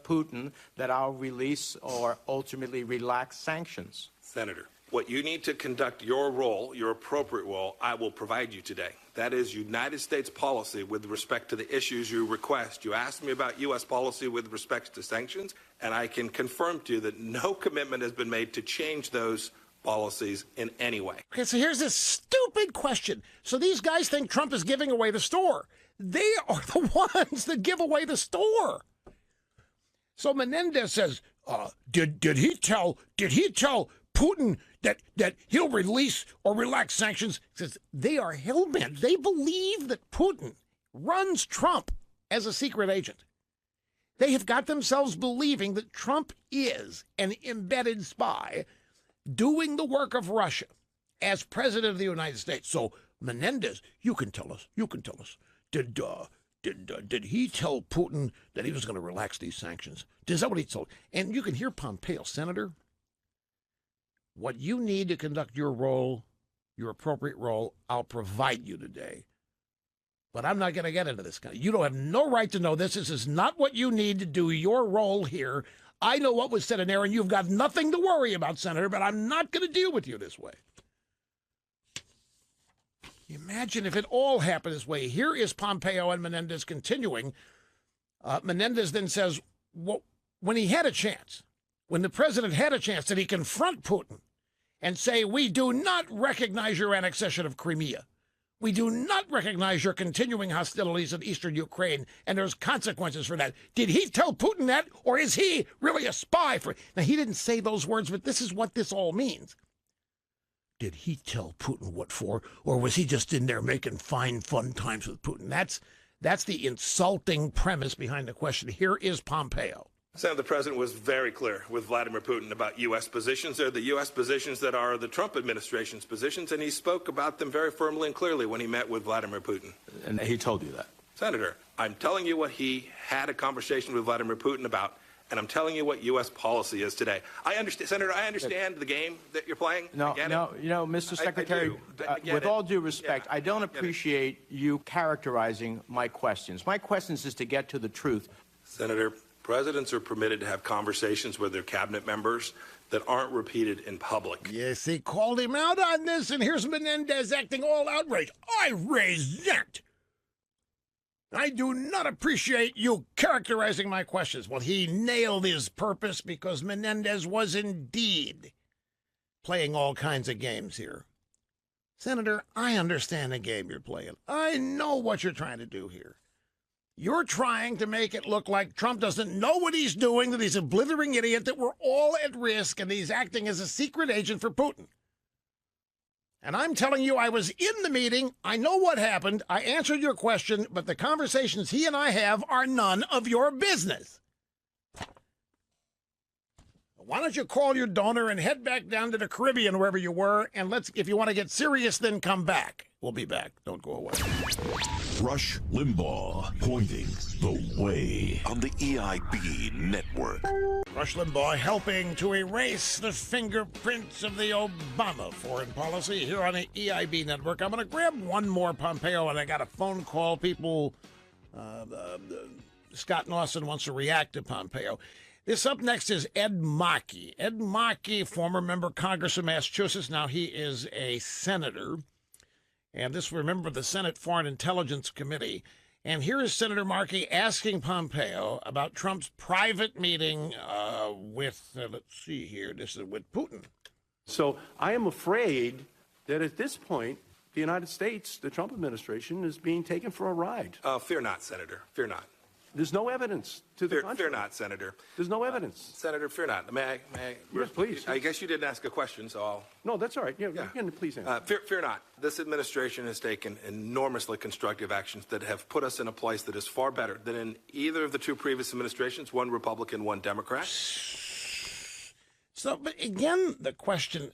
Putin that I'll release or ultimately relax sanctions? Senator, what you need to conduct your role, your appropriate role, I will provide you today. That is United States policy with respect to the issues you request. You asked me about U.S. policy with respect to sanctions, and I can confirm to you that no commitment has been made to change those policies in any way. Okay, so here's this stupid question. So these guys think Trump is giving away the store. They are the ones that give away the store. So Menendez says, did he tell Putin that he'll release or relax sanctions? He says they are hellbent. They believe that Putin runs Trump as a secret agent. They have got themselves believing that Trump is an embedded spy doing the work of Russia as president of the United States. So, Menendez, you can tell us. Did he tell Putin that he was going to relax these sanctions? Is that what he told? And you can hear Pompeo, Senator, what you need to conduct your role, your appropriate role, I'll provide you today. But I'm not going to get into this. You don't have no right to know this. This is not what you need to do your role here. I know what was said in there, and you've got nothing to worry about, Senator, but I'm not going to deal with you this way. Imagine if it all happened this way. Here is Pompeo and Menendez continuing. Menendez then says, well, when he had a chance, when the president had a chance, did he confront Putin and say, we do not recognize your annexation of Crimea. We do not recognize your continuing hostilities in eastern Ukraine, and there's consequences for that. Did he tell Putin that, or is he really a spy for... Now, he didn't say those words, but this is what this all means. Did he tell Putin what for, or was he just in there making fine, fun times with Putin? That's the insulting premise behind the question. Here is Pompeo. Senator, the president was very clear with Vladimir Putin about U.S. positions. They're the U.S. positions that are the Trump administration's positions, and he spoke about them very firmly and clearly when he met with Vladimir Putin. And he told you that? Senator, I'm telling you what he had a conversation with Vladimir Putin about, and I'm telling you what U.S. policy is today. I understand, Senator, I understand the game that you're playing. No, Mr. Secretary, with all due respect, I don't appreciate you characterizing my questions. My questions is to get to the truth. Senator, presidents are permitted to have conversations with their cabinet members that aren't repeated in public. Yes, he called him out on this, and here's Menendez acting all outraged. I resent. I do not appreciate you characterizing my questions. Well, he nailed his purpose because Menendez was indeed playing all kinds of games here. Senator, I understand the game you're playing. I know what you're trying to do here. You're trying to make it look like Trump doesn't know what he's doing, that he's a blithering idiot, that we're all at risk, and he's acting as a secret agent for Putin. And I'm telling you, I was in the meeting. I know what happened. I answered your question, but the conversations he and I have are none of your business. Why don't you call your donor and head back down to the Caribbean, wherever you were, and if you want to get serious, then come back. We'll be back. Don't go away. Rush Limbaugh, pointing the way on the EIB network. Rush Limbaugh helping to erase the fingerprints of the Obama foreign policy here on the EIB network. I'm going to grab one more Pompeo, and I got a phone call. Scott Lawson wants to react to Pompeo. This up next is Ed Markey. Ed Markey, former member of Congress of Massachusetts. Now he is a senator. And this, remember, the Senate Foreign Intelligence Committee. And here is Senator Markey asking Pompeo about Trump's private meeting with, let's see here, this is with Putin. So I am afraid that at this point, the United States, the Trump administration, is being taken for a ride. Fear not, Senator. Fear not. There's no evidence to the contrary. Fear not, Senator. There's no evidence. Senator, fear not. May I? Yes, please. I guess you didn't ask a question, so I'll... No, that's all right. Yeah. You can please answer. Fear not. This administration has taken enormously constructive actions that have put us in a place that is far better than in either of the two previous administrations, one Republican, one Democrat. So, but again, the question,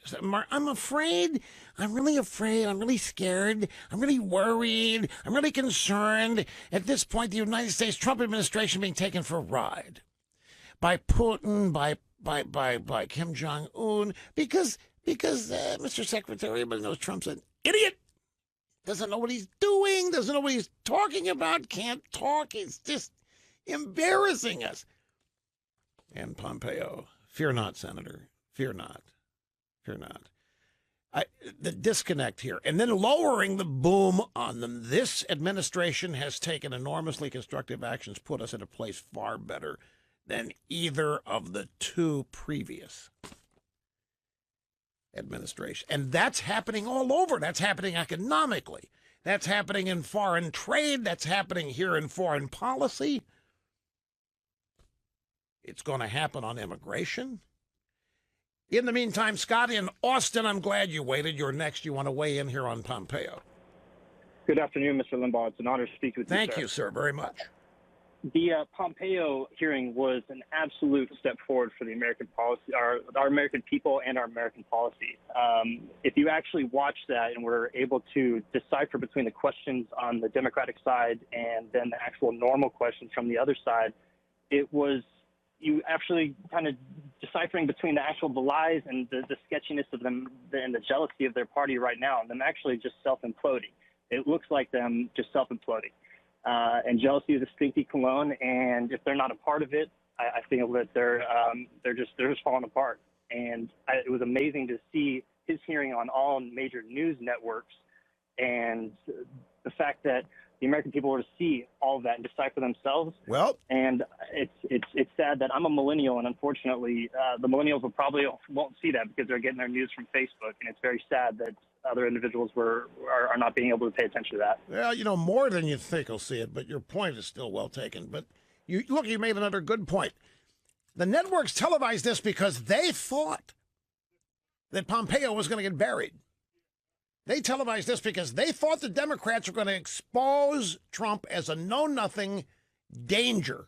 I'm afraid, I'm really afraid, I'm really scared, I'm really worried, I'm really concerned. At this point, the United States Trump administration being taken for a ride by Putin, by Kim Jong-un, because Mr. Secretary, everybody knows Trump's an idiot, doesn't know what he's doing, doesn't know what he's talking about, can't talk, he's just embarrassing us. And Pompeo... Fear not, Senator. Fear not. Fear not. The disconnect here. And then lowering the boom on them. This administration has taken enormously constructive actions, put us in a place far better than either of the two previous administrations. And that's happening all over. That's happening economically. That's happening in foreign trade. That's happening here in foreign policy. It's going to happen on immigration. In the meantime, Scott in Austin, I'm glad you waited. You're next. You want to weigh in here on Pompeo. Good afternoon, Mr. Limbaugh. It's an honor to speak with you, Thank you, sir, very much. The Pompeo hearing was an absolute step forward for the American policy, our American people and our American policy. If you actually watch that and were able to decipher between the questions on the Democratic side and then the actual normal questions from the other side, it was you actually kind of deciphering between the lies and the sketchiness of them and the jealousy of their party right now, and them actually just self-imploding. It looks like them just self-imploding. And jealousy is a stinky cologne, and if they're not a part of it, I feel that they're just falling apart. And it was amazing to see his hearing on all major news networks, and the fact that the American people were to see all of that and decipher themselves. Well, and it's sad that I'm a millennial, and unfortunately, the millennials won't see that because they're getting their news from Facebook, and it's very sad that other individuals are not being able to pay attention to that. Well, more than you think will see it, but your point is still well taken. But you made another good point. The networks televised this because they thought that Pompeo was going to get buried. They televised this because they thought the Democrats were going to expose Trump as a know-nothing danger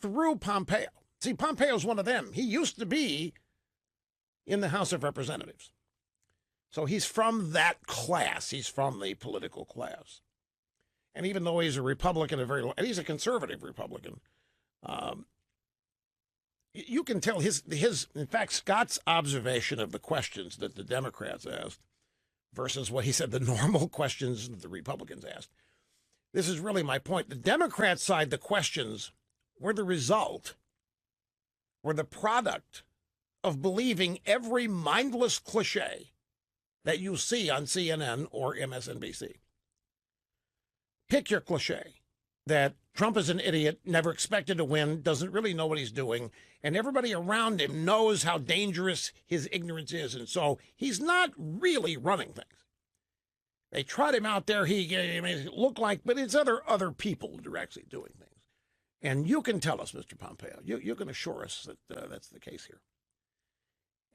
through Pompeo. See, Pompeo's one of them. He used to be in the House of Representatives. So he's from that class. He's from the political class. And even though he's a Republican, and he's a conservative Republican, you can tell his, in fact, Scott's observation of the questions that the Democrats asked versus what he said the normal questions that the Republicans asked. This is really my point. The Democrat side, the questions were the product of believing every mindless cliche that you see on CNN or MSNBC. Pick your cliche that Trump is an idiot, never expected to win, doesn't really know what he's doing, and everybody around him knows how dangerous his ignorance is, and so he's not really running things. They trot him out there, he may look like, but it's other people that are actually doing things. And you can tell us, Mr. Pompeo, you can assure us that that's the case here.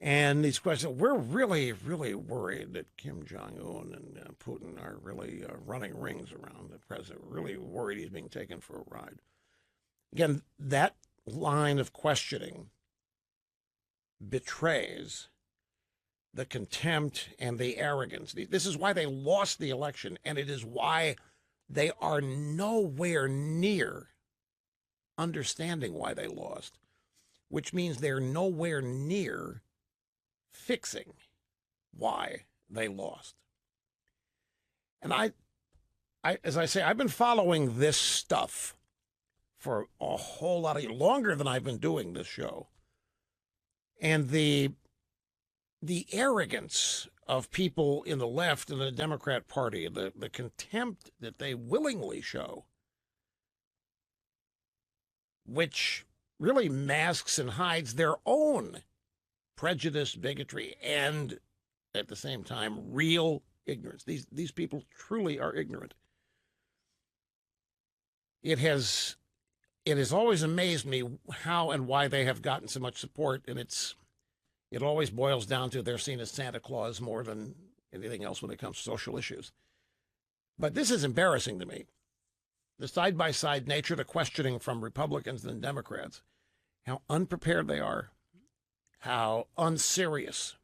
And these questions, we're really, really worried that Kim Jong-un and Putin are really running rings around the president. We're really worried he's being taken for a ride. Again, that line of questioning betrays the contempt and the arrogance. This is why they lost the election, and it is why they are nowhere near understanding why they lost, which means they're nowhere near fixing why they lost. And I, as I say, I've been following this stuff for a whole lot longer than I've been doing this show. And the arrogance of people in the left and the Democrat Party, the contempt that they willingly show, which really masks and hides their own prejudice, bigotry, and at the same time, real ignorance. These people truly are ignorant. It has always amazed me how and why they have gotten so much support, and it always boils down to they're seen as Santa Claus more than anything else when it comes to social issues. But this is embarrassing to me. The side-by-side nature, the questioning from Republicans and Democrats, how unprepared they are, how unserious,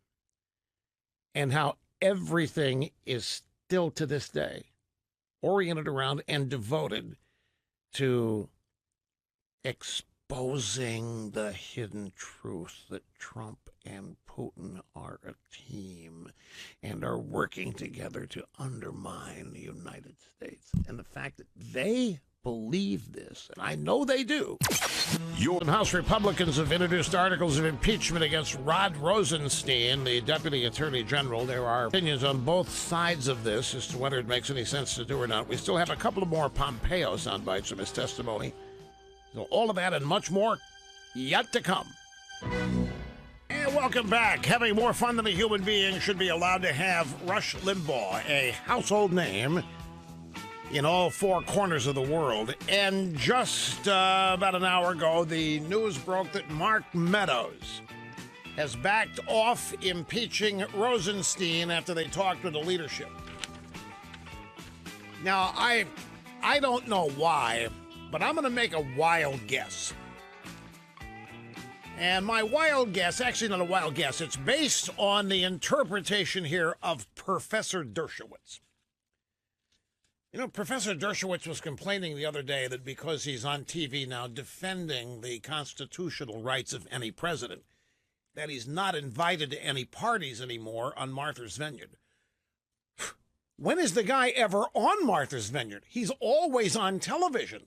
and how everything is still to this day oriented around and devoted to exposing the hidden truth that Trump and Putin are a team and are working together to undermine the United States. And the fact that they believe this, and I know they do. Some House Republicans have introduced articles of impeachment against Rod Rosenstein, the Deputy Attorney General. There are opinions on both sides of this as to whether it makes any sense to do or not. We still have a couple of more Pompeo sound bites from his testimony. So all of that and much more yet to come. And welcome back. Having more fun than a human being should be allowed to have Rush Limbaugh, a household name in all four corners of the world. And just about an hour ago, the news broke that Mark Meadows has backed off impeaching Rosenstein after they talked with the leadership. Now, I don't know why but I'm going to make a wild guess. And my wild guess, actually not a wild guess, it's based on the interpretation here of Professor Dershowitz. You know, Professor Dershowitz was complaining the other day that because he's on TV now defending the constitutional rights of any president, that he's not invited to any parties anymore on Martha's Vineyard. When is the guy ever on Martha's Vineyard? He's always on television.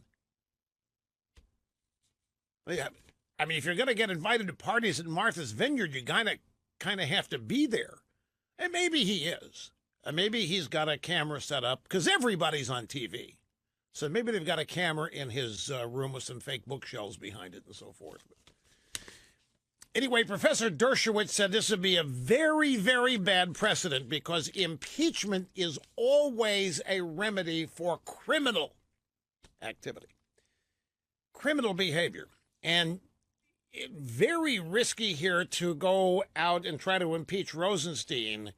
Yeah, I mean, if you're going to get invited to parties at Martha's Vineyard, you kind of have to be there. And maybe he is. Maybe he's got a camera set up, because everybody's on TV. So maybe they've got a camera in his room with some fake bookshelves behind it and so forth. Anyway, Professor Dershowitz said this would be a very, very bad precedent because impeachment is always a remedy for criminal activity, criminal behavior. And very risky here to go out and try to impeach Rosenstein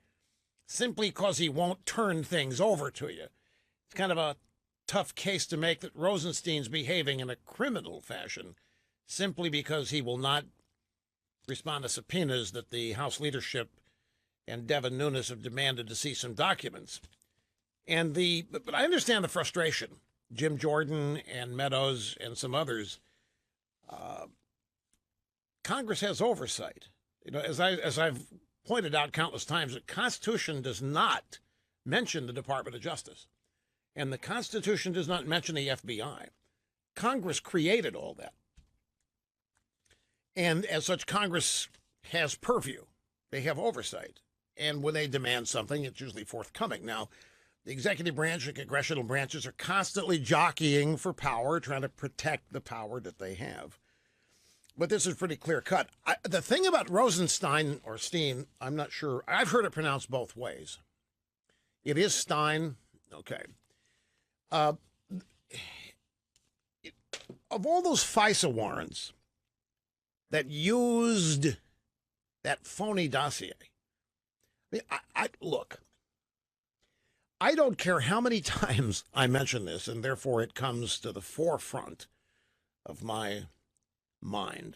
simply because he won't turn things over to you. It's kind of a tough case to make that Rosenstein's behaving in a criminal fashion simply because he will not respond to subpoenas that the House leadership and Devin Nunes have demanded to see some documents. But I understand the frustration. Jim Jordan and Meadows and some others. Congress has oversight. You know, as I've pointed out countless times, the Constitution does not mention the Department of Justice, and the Constitution does not mention the FBI. Congress created all that, and as such, Congress has purview. They have oversight, and when they demand something, it's usually forthcoming. Now, the executive branch and congressional branches are constantly jockeying for power, trying to protect the power that they have. But this is pretty clear cut. The thing about Rosenstein or Steen, I'm not sure. I've heard it pronounced both ways. It is Stein. Okay. Of all those FISA warrants that used that phony dossier, look, I don't care how many times I mention this, and therefore it comes to the forefront of my mind.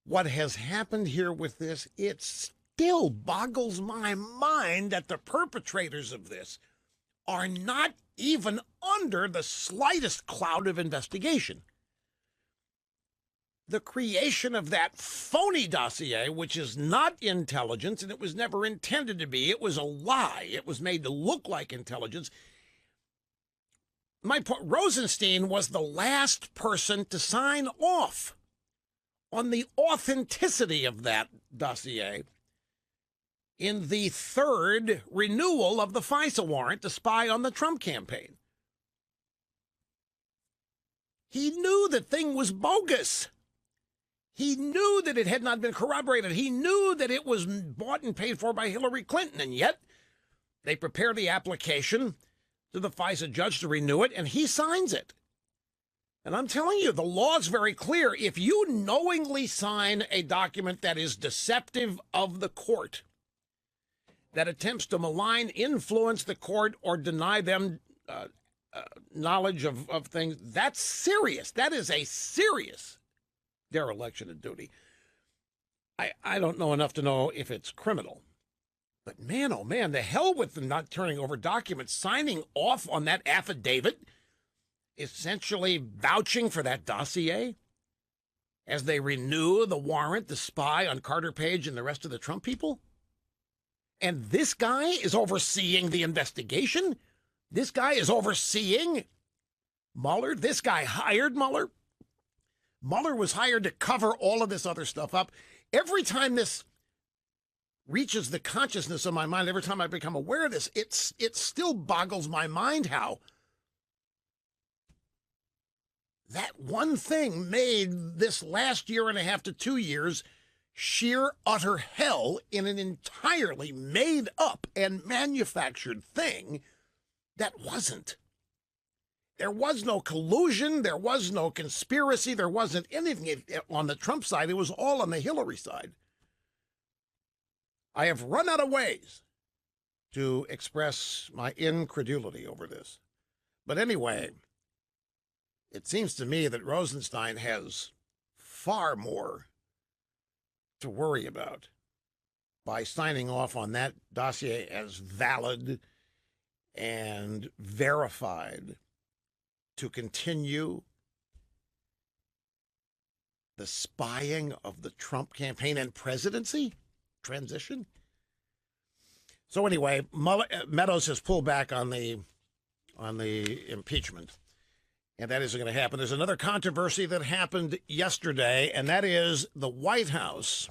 What has happened here with this, it still boggles my mind that the perpetrators of this are not even under the slightest cloud of investigation. The creation of that phony dossier, which is not intelligence, and it was never intended to be. It was a lie. It was made to look like intelligence. My point, Rosenstein was the last person to sign off on the authenticity of that dossier in the third renewal of the FISA warrant to spy on the Trump campaign. He knew the thing was bogus. He knew that it had not been corroborated. He knew that it was bought and paid for by Hillary Clinton, and yet they prepare the application to the FISA judge to renew it, and he signs it. And I'm telling you, the law is very clear. If you knowingly sign a document that is deceptive of the court, that attempts to malign, influence the court, or deny them knowledge of things, that's serious. That is a serious dereliction of duty. I don't know enough to know if it's criminal. But man, oh man, the hell with them not turning over documents, signing off on that affidavit, essentially vouching for that dossier as they renew the warrant to spy on Carter Page and the rest of the Trump people. And this guy is overseeing the investigation. This guy is overseeing Mueller. This guy hired Mueller. Mueller was hired to cover all of this other stuff up. Every time this reaches the consciousness of my mind, every time I become aware of this, it still boggles my mind how that one thing made this last year and a half to 2 years sheer, utter hell in an entirely made up and manufactured thing that wasn't. There was no collusion. There was no conspiracy. There wasn't anything on the Trump side. It was all on the Hillary side. I have run out of ways to express my incredulity over this. But anyway, it seems to me that Rosenstein has far more to worry about by signing off on that dossier as valid and verified to continue the spying of the Trump campaign and presidency transition. So anyway, Meadows has pulled back on the impeachment, and that isn't going to happen. There's another controversy that happened yesterday, and that is the White House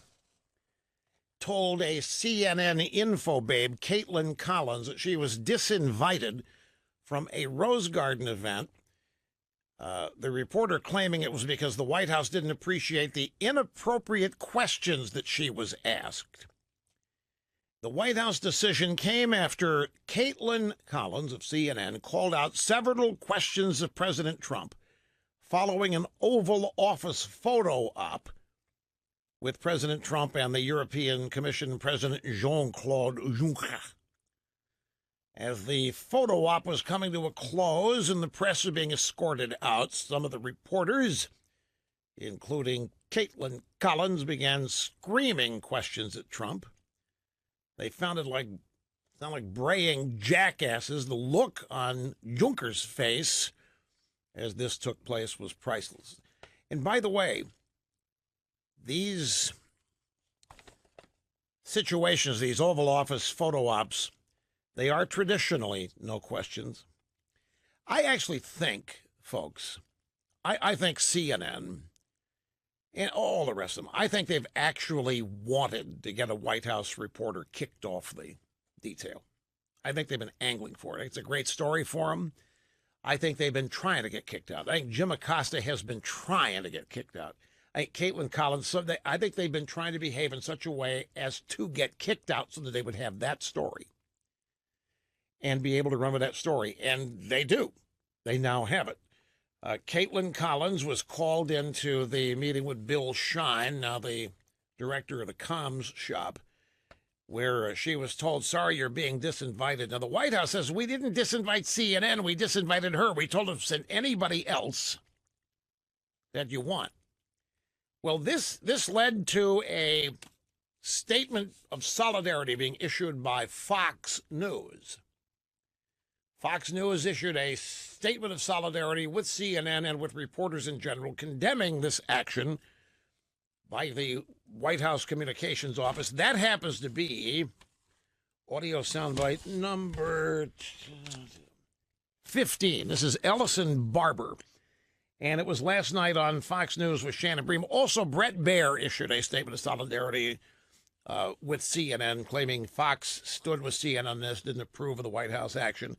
told a CNN info babe, Caitlin Collins, that she was disinvited from a Rose Garden event. The reporter claiming it was because the White House didn't appreciate the inappropriate questions that she was asked. The White House decision came after Caitlin Collins of CNN called out several questions of President Trump following an Oval Office photo op with President Trump and the European Commission President Jean-Claude Juncker. As the photo op was coming to a close and the press was being escorted out, some of the reporters, including Caitlin Collins, began screaming questions at Trump. They sounded like braying jackasses. The look on Juncker's face as this took place was priceless. And by the way, these situations, these Oval Office photo ops, they are traditionally no questions. I actually think, folks, I think CNN and all the rest of them, I think they've actually wanted to get a White House reporter kicked off the detail. I think they've been angling for it. It's a great story for them. I think they've been trying to get kicked out. I think Jim Acosta has been trying to get kicked out. I think Caitlin Collins, I think they've been trying to behave in such a way as to get kicked out so that they would have that story and be able to run with that story. And they do. They now have it. Caitlin Collins was called into the meeting with Bill Shine, now the director of the comms shop, where she was told, sorry, you're being disinvited. Now, the White House says, we didn't disinvite CNN. We disinvited her. We told them to send anybody else that you want. Well, this led to a statement of solidarity being issued by Fox News. Fox News issued a statement of solidarity with CNN and with reporters in general, condemning this action by the White House Communications Office. That happens to be audio soundbite number 15. This is Ellison Barber. And it was last night on Fox News with Shannon Bream. Also, Brett Baer issued a statement of solidarity with CNN, claiming Fox stood with CNN on this, didn't approve of the White House action.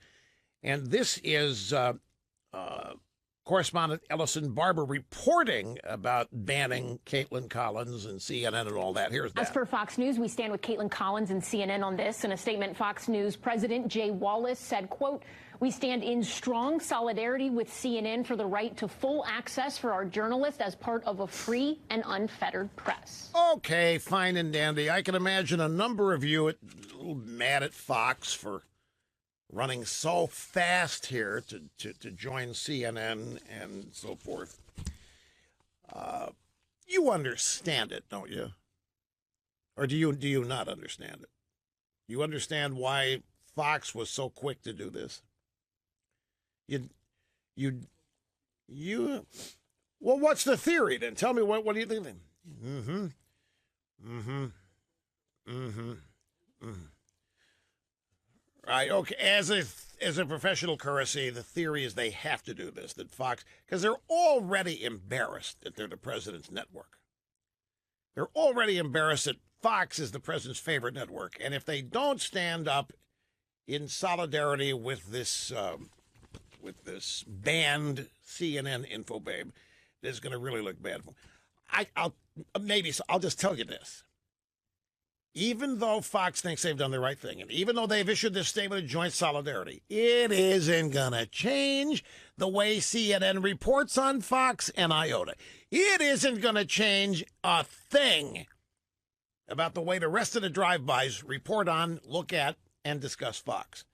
And this is correspondent Ellison Barber reporting about banning Caitlin Collins and CNN and all that. Here's that. As for Fox News, we stand with Caitlin Collins and CNN on this. In a statement, Fox News President Jay Wallace said, quote, we stand in strong solidarity with CNN for the right to full access for our journalists as part of a free and unfettered press. Okay, fine and dandy. I can imagine a number of you a little mad at Fox for running so fast here to join CNN and so forth. You understand it, don't you? Or do you not understand it? You understand why Fox was so quick to do this? Well, what's the theory then? Tell me what do you think then? Right, okay. As a professional courtesy, the theory is they have to do this, that Fox, because they're already embarrassed that they're the president's network. They're already embarrassed that Fox is the president's favorite network. And if they don't stand up in solidarity with this banned CNN info babe, it's going to really look bad. I'll just tell you this. Even though Fox thinks they've done the right thing, and even though they've issued this statement of joint solidarity, it isn't going to change the way CNN reports on Fox and iota. It isn't going to change a thing about the way the rest of the drive-bys report on, look at, and discuss Fox.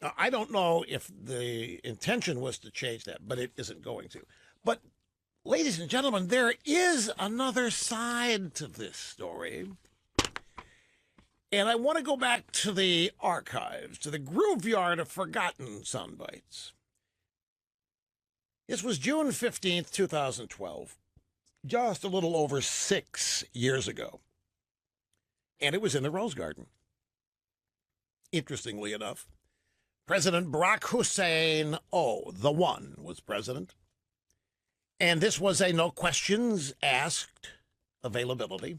Now, I don't know if the intention was to change that, but it isn't going to. But, ladies and gentlemen, there is another side to this story. And I want to go back to the archives, to the graveyard of forgotten soundbites. This was June 15th, 2012, just a little over 6 years ago. And it was in the Rose Garden. Interestingly enough, President Barack Hussein, the one, was president. And this was a no questions asked availability.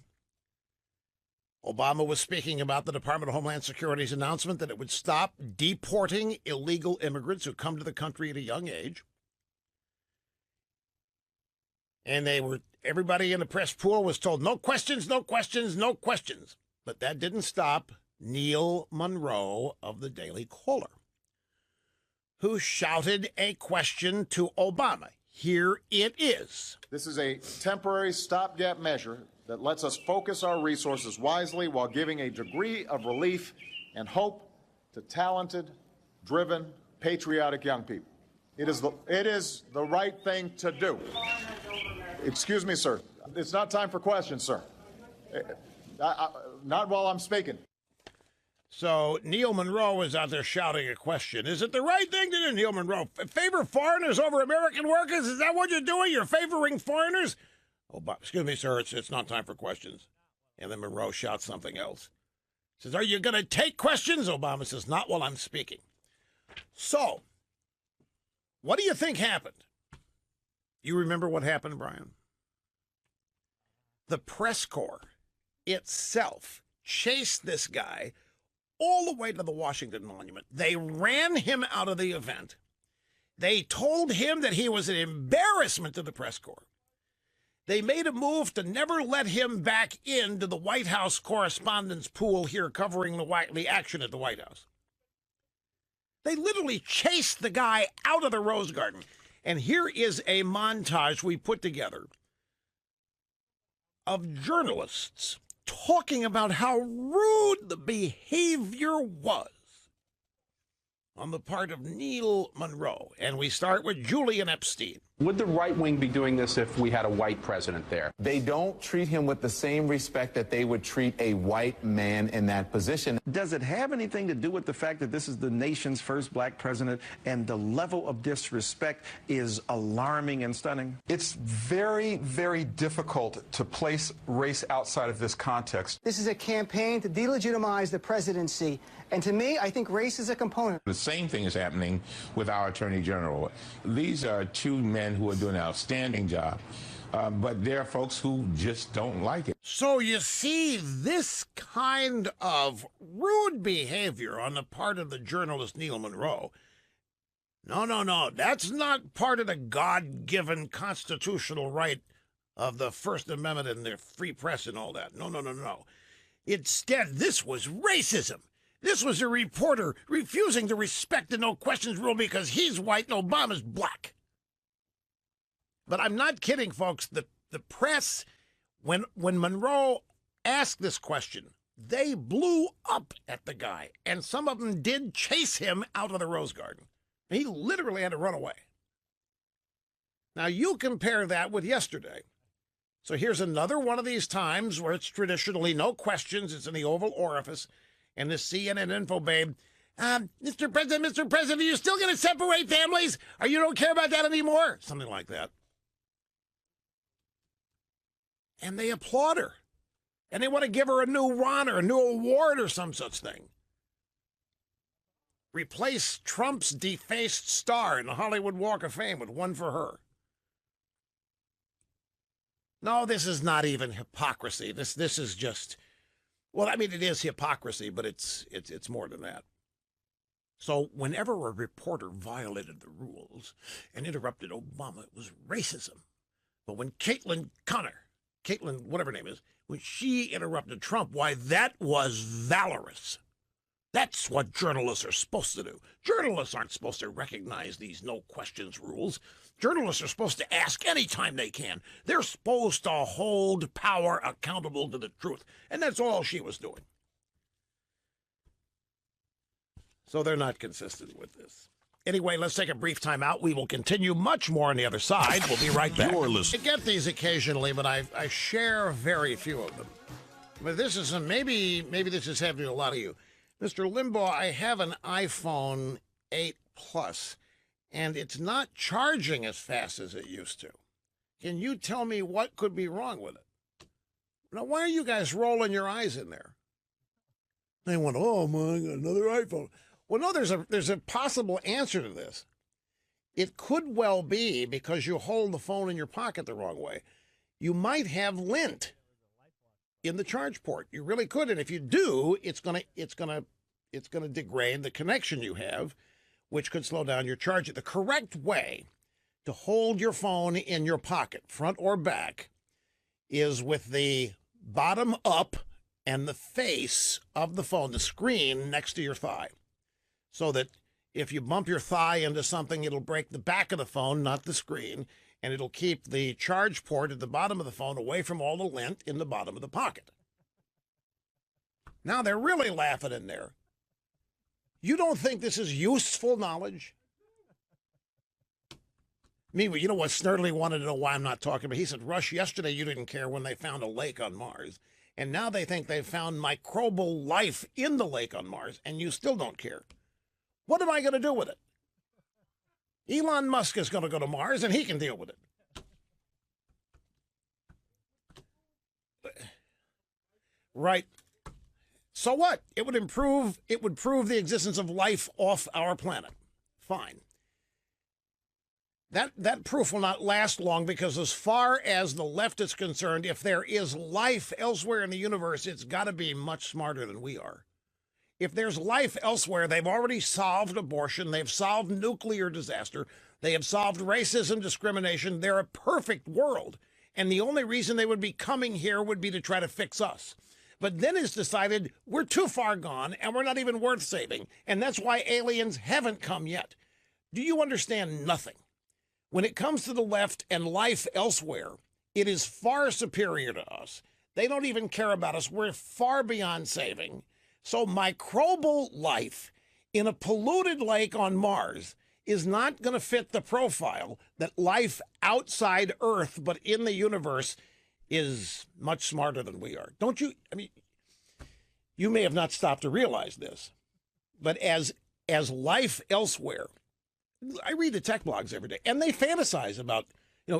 Obama was speaking about the Department of Homeland Security's announcement that it would stop deporting illegal immigrants who come to the country at a young age. And everybody in the press pool was told, no questions, no questions, no questions. But that didn't stop Neil Monroe of the Daily Caller, who shouted a question to Obama. Here it is. This is a temporary stopgap measure that lets us focus our resources wisely while giving a degree of relief and hope to talented, driven, patriotic young people. It is the right thing to do. Excuse me, sir. It's not time for questions, sir. Not while I'm speaking. So Neil Monroe was out there shouting a question. Is it the right thing to do, Neil Monroe? Favor foreigners over American workers? Is that what you're doing? You're favoring foreigners? Excuse me, sir. It's not time for questions. And then Monroe shouts something else. Says, are you going to take questions? Obama says, not while I'm speaking. So, what do you think happened? You remember what happened, Brian? The press corps itself chased this guy all the way to the Washington Monument. They ran him out of the event. They told him that he was an embarrassment to the press corps. They made a move to never let him back into the White House correspondence pool here covering the action at the White House. They literally chased the guy out of the Rose Garden. And here is a montage we put together of journalists talking about how rude the behavior was on the part of Neil Monroe. And we start with Julian Epstein. Would the right wing be doing this if we had a white president there? They don't treat him with the same respect that they would treat a white man in that position. Does it have anything to do with the fact that this is the nation's first black president and the level of disrespect is alarming and stunning? It's very, very difficult to place race outside of this context. This is a campaign to delegitimize the presidency. And to me, I think race is a component. The same thing is happening with our Attorney General. These are two men who are doing an outstanding job, but there are folks who just don't like it. So you see this kind of rude behavior on the part of the journalist Neil Monroe. No. That's not part of the God-given constitutional right of the First Amendment and the free press and all that. No. Instead, this was racism. This was a reporter refusing to respect the no questions rule because he's white and Obama's black. But I'm not kidding, folks. The press, when Monroe asked this question, they blew up at the guy. And some of them did chase him out of the Rose Garden. He literally had to run away. Now, you compare that with yesterday. So here's another one of these times where it's traditionally no questions. It's in the Oval Orifice. And this CNN info babe, Mr. President, are you still going to separate families? Or you don't care about that anymore? Something like that. And they applaud her. And they want to give her a new honor, a new award or some such thing. Replace Trump's defaced star in the Hollywood Walk of Fame with one for her. No, this is not even hypocrisy. This is just... Well, I mean, it is hypocrisy, but it's more than that. So whenever a reporter violated the rules and interrupted Obama, it was racism. But when Caitlin, whatever her name is, when she interrupted Trump, why, that was valorous. That's what journalists are supposed to do. Journalists aren't supposed to recognize these no questions rules. Journalists are supposed to ask anytime they can. They're supposed to hold power accountable to the truth. And that's all she was doing. So they're not consistent with this. Anyway, let's take a brief time out. We will continue much more on the other side. We'll be right back. You're listening. I get these occasionally, but I share very few of them. But this is maybe this is happening to a lot of you. Mr. Limbaugh, I have an iPhone 8 Plus, and it's not charging as fast as it used to. Can you tell me what could be wrong with it? Now, why are you guys rolling your eyes in there? They went, oh, my, another iPhone. Well, no, there's a possible answer to this. It could well be because you hold the phone in your pocket the wrong way. You might have lint in the charge port. You really could, and if you do, it's gonna degrade the connection you have, which could slow down your charge. The correct way to hold your phone in your pocket, front or back, is with the bottom up and the face of the phone, the screen next to your thigh, so that if you bump your thigh into something, it'll break the back of the phone, not the screen, and it'll keep the charge port at the bottom of the phone away from all the lint in the bottom of the pocket. Now they're really laughing in there. You don't think this is useful knowledge? Meanwhile, you know what Snerdley wanted to know why I'm not talking about? He said, Rush, yesterday you didn't care when they found a lake on Mars, and now they think they've found microbial life in the lake on Mars, and you still don't care. What am I going to do with it? Elon Musk is going to go to Mars, and he can deal with it. Right. So what? It would prove the existence of life off our planet. Fine. That proof will not last long because as far as the left is concerned, if there is life elsewhere in the universe, it's got to be much smarter than we are. If there's life elsewhere, they've already solved abortion. They've solved nuclear disaster. They have solved racism, discrimination. They're a perfect world. And the only reason they would be coming here would be to try to fix us. But then it's decided we're too far gone and we're not even worth saving. And that's why aliens haven't come yet. Do you understand nothing? When it comes to the left and life elsewhere, it is far superior to us. They don't even care about us. We're far beyond saving. So microbial life in a polluted lake on Mars is not going to fit the profile that life outside Earth, but in the universe, is much smarter than we are. Don't you? I mean, you may have not stopped to realize this, but as life elsewhere, I read the tech blogs every day, and they fantasize about,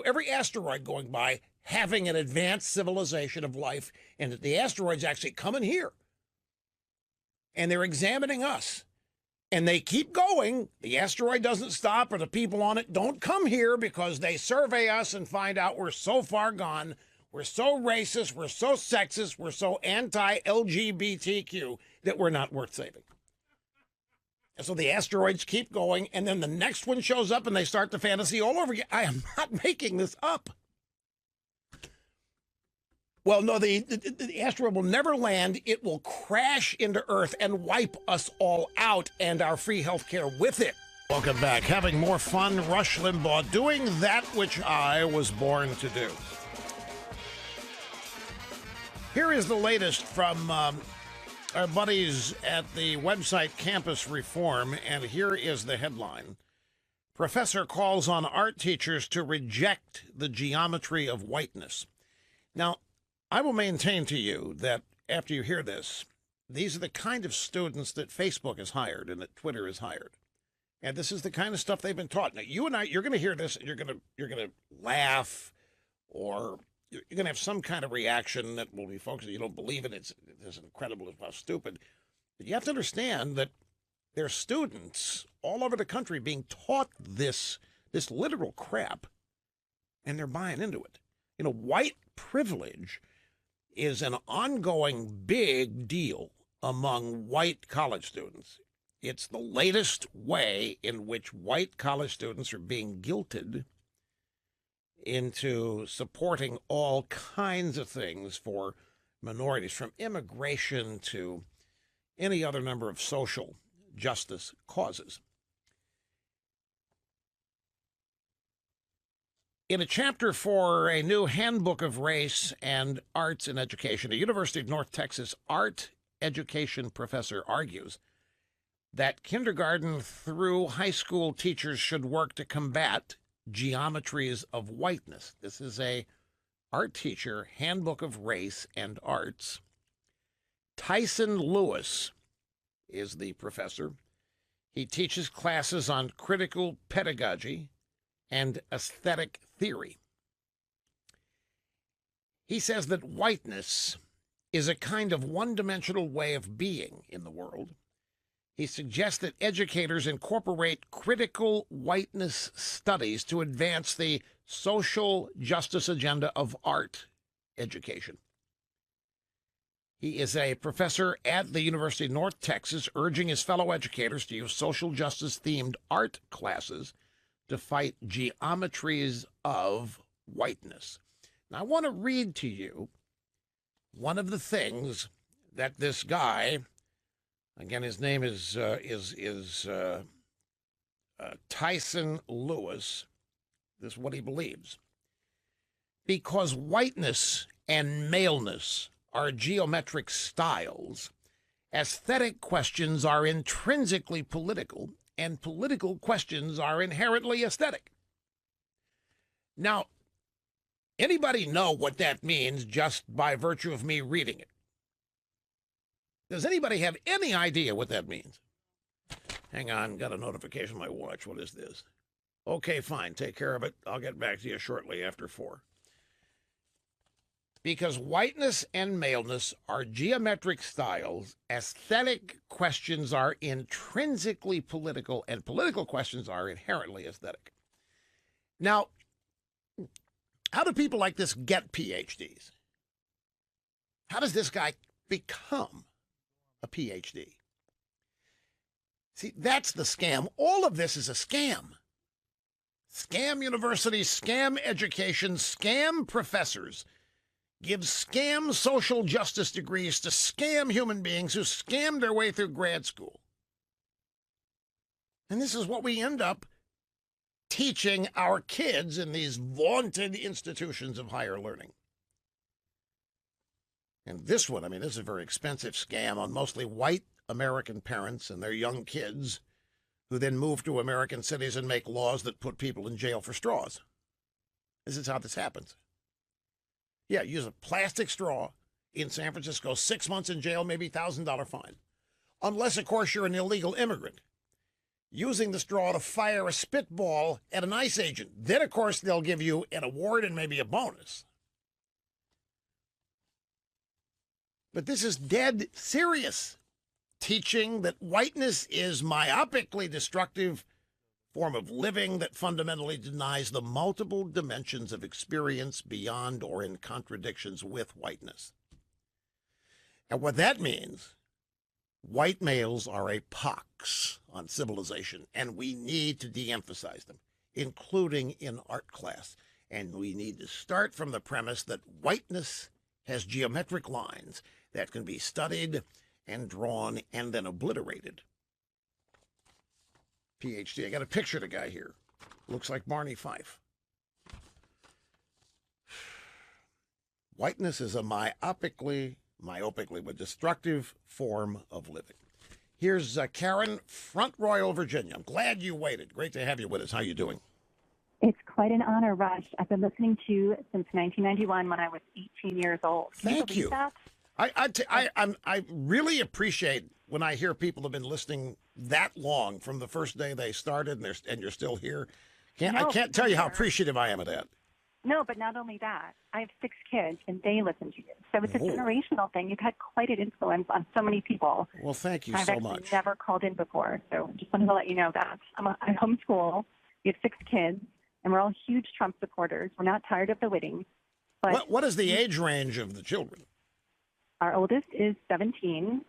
every asteroid going by having an advanced civilization of life, and that the asteroid's actually coming here. And they're examining us. And they keep going. The asteroid doesn't stop, or the people on it don't come here because they survey us and find out we're so far gone. We're so racist, we're so sexist, we're so anti-LGBTQ that we're not worth saving. And so the asteroids keep going, and then the next one shows up and they start the fantasy all over again. I am not making this up. Well, no, the asteroid will never land. It will crash into Earth and wipe us all out and our free health care with it. Welcome back. Having more fun, Rush Limbaugh, doing that which I was born to do. Here is the latest from our buddies at the website Campus Reform, and here is the headline. Professor calls on art teachers to reject the geometry of whiteness. Now, I will maintain to you that after you hear this, these are the kind of students that Facebook has hired and that Twitter has hired. And this is the kind of stuff they've been taught. Now, you and I, you're going to hear this and you're going to laugh, or you're going to have some kind of reaction that will be folks that you don't believe it. It's incredible, it's stupid. But you have to understand that there are students all over the country being taught this literal crap, and they're buying into it. White privilege is an ongoing big deal among white college students. It's the latest way in which white college students are being guilted into supporting all kinds of things for minorities, from immigration to any other number of social justice causes. In a chapter for a new handbook of race and arts in education, a University of North Texas art education professor argues that kindergarten through high school teachers should work to combat geometries of whiteness. This is a art teacher, Handbook of Race and Arts. Tyson Lewis is the professor. He teaches classes on critical pedagogy and aesthetic theory. He says that whiteness is a kind of one-dimensional way of being in the world. He suggests that educators incorporate critical whiteness studies to advance the social justice agenda of art education. He is a professor at the University of North Texas, urging his fellow educators to use social justice-themed art classes to fight geometries of whiteness. Now, I want to read to you one of the things that this guy, again, his name is Tyson Lewis. This is what he believes. Because whiteness and maleness are geometric styles, aesthetic questions are intrinsically political, and political questions are inherently aesthetic. Now, anybody know what that means just by virtue of me reading it? Does anybody have any idea what that means? Hang on, got a notification on my watch. What is this? Okay, fine, take care of it. I'll get back to you shortly after 4. Because whiteness and maleness are geometric styles, aesthetic questions are intrinsically political, and political questions are inherently aesthetic. Now, how do people like this get PhDs? How does this guy become a PhD? See, that's the scam. All of this is a scam. Scam universities, scam education, scam professors give scam social justice degrees to scam human beings who scammed their way through grad school. And this is what we end up teaching our kids in these vaunted institutions of higher learning. And this one, I mean, this is a very expensive scam on mostly white American parents and their young kids who then move to American cities and make laws that put people in jail for straws. This is how this happens. Yeah, use a plastic straw in San Francisco, 6 months in jail, maybe $1,000 fine. Unless, of course, you're an illegal immigrant using the straw to fire a spitball at an ICE agent. Then, of course, they'll give you an award and maybe a bonus. But this is dead serious. Teaching that whiteness is myopically destructive form of living that fundamentally denies the multiple dimensions of experience beyond or in contradictions with whiteness. And what that means, white males are a pox on civilization, and we need to de-emphasize them, including in art class. And we need to start from the premise that whiteness has geometric lines that can be studied and drawn and then obliterated. PhD. I got a picture of the guy here. Looks like Barney Fife. Whiteness is a myopically but destructive form of living. Here's Karen, Front Royal, Virginia. I'm glad you waited. Great to have you with us. How you doing? It's quite an honor, Rush. I've been listening to you since 1991 when I was 18 years old. Thank you. That? I really appreciate when I hear people have been listening that long from the first day they started, and you're still here. I can't tell you how appreciative I am of that. No, but not only that. I have 6 kids, and they listen to you. So it's a generational thing. You've had quite an influence on so many people. Well, thank you I've so much. I've never called in before, so just wanted to let you know that. I homeschool. We have 6 kids, and we're all huge Trump supporters. We're not tired of the whittings. But what is the age range of the children? Our oldest is 17,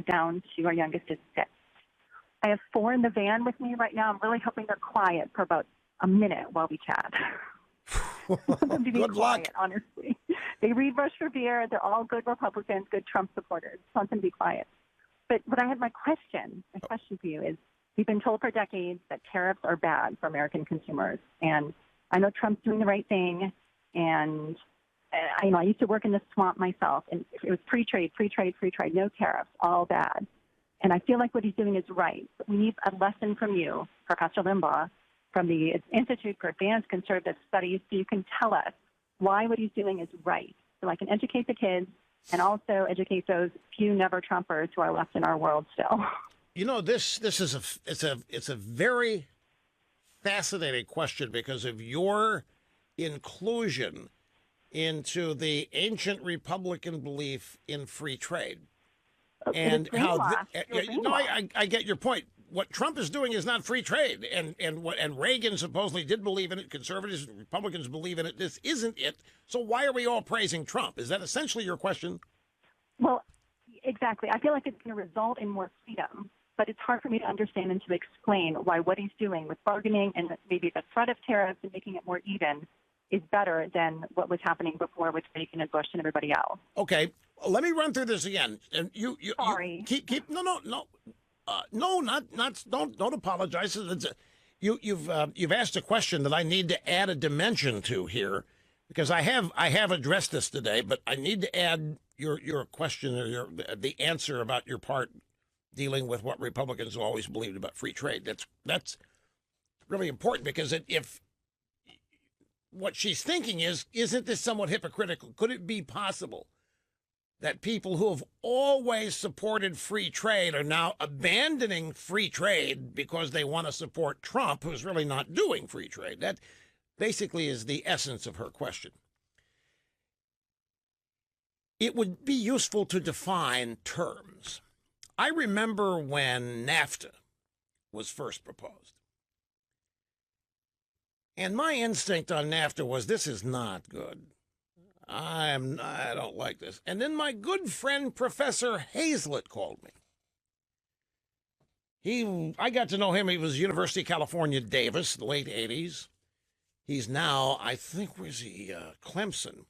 down to our youngest is 6. I have 4 in the van with me right now. I'm really hoping they're quiet for about a minute while we chat. To be Good quiet, luck. honestly. They read Rush for Beer. They're all good Republicans, good Trump supporters. Just want them to be quiet. But I have my question for you is, we've been told for decades that tariffs are bad for American consumers. And I know Trump's doing the right thing. And I used to work in the swamp myself, and it was free trade, no tariffs, all bad. And I feel like what he's doing is right. But we need a lesson from you, Professor Limbaugh, from the Institute for Advanced Conservative Studies, so you can tell us why what he's doing is right. So I can educate the kids and also educate those few never-Trumpers who are left in our world still. You know, this is it's a very fascinating question because of your inclusion into the ancient Republican belief in free trade. And how I get your point. What Trump is doing is not free trade, and Reagan supposedly did believe in it. Conservatives and Republicans believe in it. This isn't it. So why are we all praising Trump? Is that essentially your question? Well, exactly. I feel like it's going to result in more freedom, but it's hard for me to understand and to explain why what he's doing with bargaining and maybe the threat of tariffs and making it more even is better than what was happening before with Reagan and Bush and everybody else. Okay, let me run through this again. And you keep don't apologize. You've asked a question that I need to add a dimension to here, because I have addressed this today, but I need to add your question or the answer about your part dealing with what Republicans have always believed about free trade. That's really important, because if what she's thinking is, isn't this somewhat hypocritical? Could it be possible that people who have always supported free trade are now abandoning free trade because they want to support Trump, who's really not doing free trade? That basically is the essence of her question. It would be useful to define terms. I remember when NAFTA was first proposed. And my instinct on NAFTA was, this is not good. I don't like this. And then my good friend, Professor Hazlett, called me. I got to know him. He was University of California, Davis, the late 80s. He's now, I think, where's he? Clemson.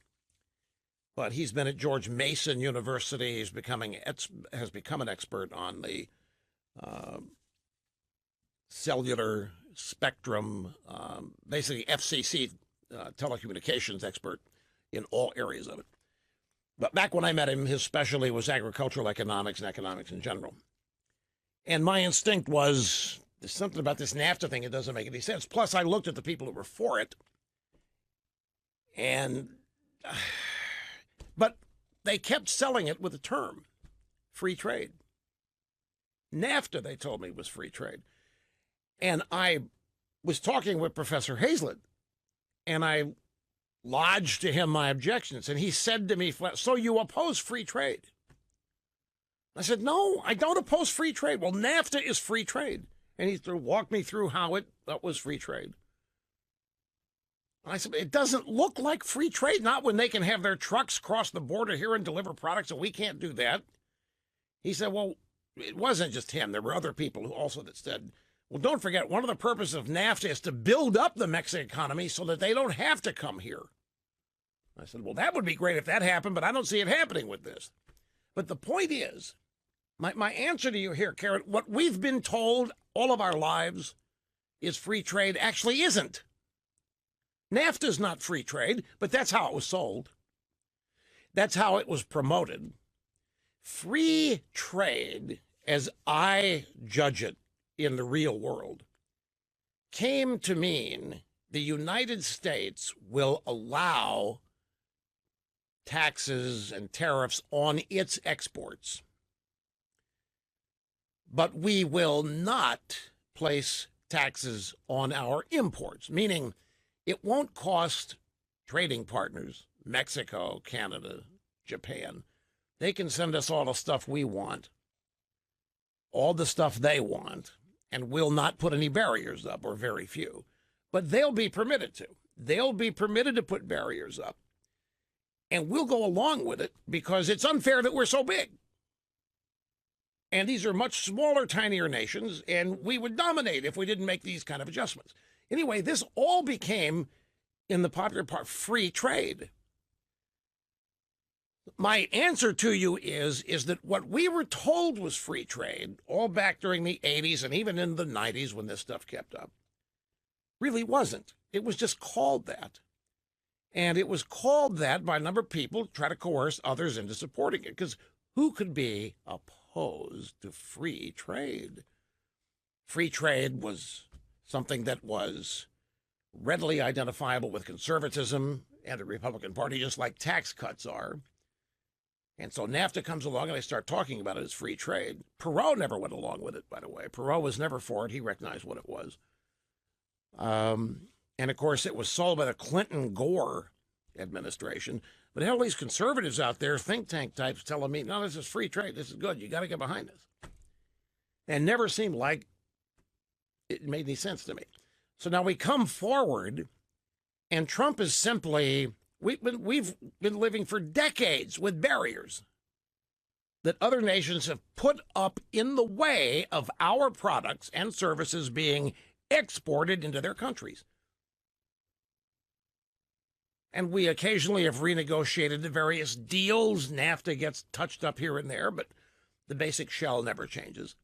But he's been at George Mason University. Has become an expert on the cellular spectrum, basically FCC telecommunications expert in all areas of it. But back when I met him, his specialty was agricultural economics and economics in general. And my instinct was, there's something about this NAFTA thing, it doesn't make any sense. Plus, I looked at the people who were for it, but they kept selling it with the term free trade. NAFTA, they told me, was free trade. And I was talking with Professor Hazlett, and I lodged to him my objections. And he said to me, so you oppose free trade? I said, no, I don't oppose free trade. Well, NAFTA is free trade. And he walked me through how that was free trade. I said, it doesn't look like free trade, not when they can have their trucks cross the border here and deliver products, and we can't do that. He said, well, it wasn't just him. There were other people who also that said, well, don't forget, one of the purposes of NAFTA is to build up the Mexican economy so that they don't have to come here. I said, well, that would be great if that happened, but I don't see it happening with this. But the point is, my answer to you here, Karen, what we've been told all of our lives is free trade actually isn't. NAFTA is not free trade, but that's how it was sold. That's how it was promoted. Free trade, as I judge it in the real world, came to mean the United States will allow taxes and tariffs on its exports, but we will not place taxes on our imports, meaning it won't cost trading partners, Mexico, Canada, Japan. They can send us all the stuff we want, all the stuff they want, and we'll not put any barriers up, or very few. But they'll be permitted to. They'll be permitted to put barriers up. And we'll go along with it because it's unfair that we're so big. And these are much smaller, tinier nations, and we would dominate if we didn't make these kind of adjustments. Anyway, this all became, in the popular part, free trade. My answer to you is that what we were told was free trade, all back during the 80s and even in the 90s when this stuff kept up, really wasn't. It was just called that. And it was called that by a number of people to try to coerce others into supporting it. Because who could be opposed opposed to free trade. Free trade was something that was readily identifiable with conservatism and the Republican Party, just like tax cuts are. And so NAFTA comes along and they start talking about it as free trade. Perot never went along with it, by the way. Perot was never for it. He recognized what it was. And, of course, it was sold by the Clinton-Gore administration. But all these conservatives out there, think tank types, telling me, no, this is free trade. This is good. You got to get behind this. And never seemed like it made any sense to me. So now we come forward, and Trump is simply, we've been living for decades with barriers that other nations have put up in the way of our products and services being exported into their countries. And we occasionally have renegotiated the various deals. NAFTA gets touched up here and there, but the basic shell never changes.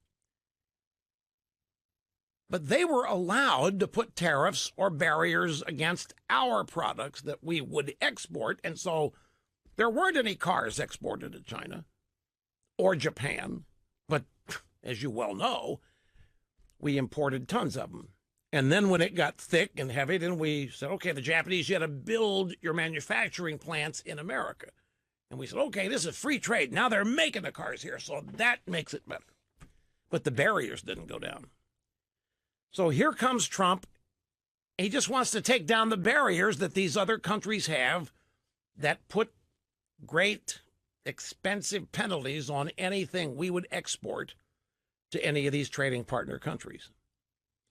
But they were allowed to put tariffs or barriers against our products that we would export. And so there weren't any cars exported to China or Japan. But as you well know, we imported tons of them. And then when it got thick and heavy, then we said, okay, the Japanese, you got to build your manufacturing plants in America. And we said, okay, this is free trade. Now they're making the cars here, so that makes it better. But the barriers didn't go down. So here comes Trump. He just wants to take down the barriers that these other countries have that put great, expensive penalties on anything we would export to any of these trading partner countries.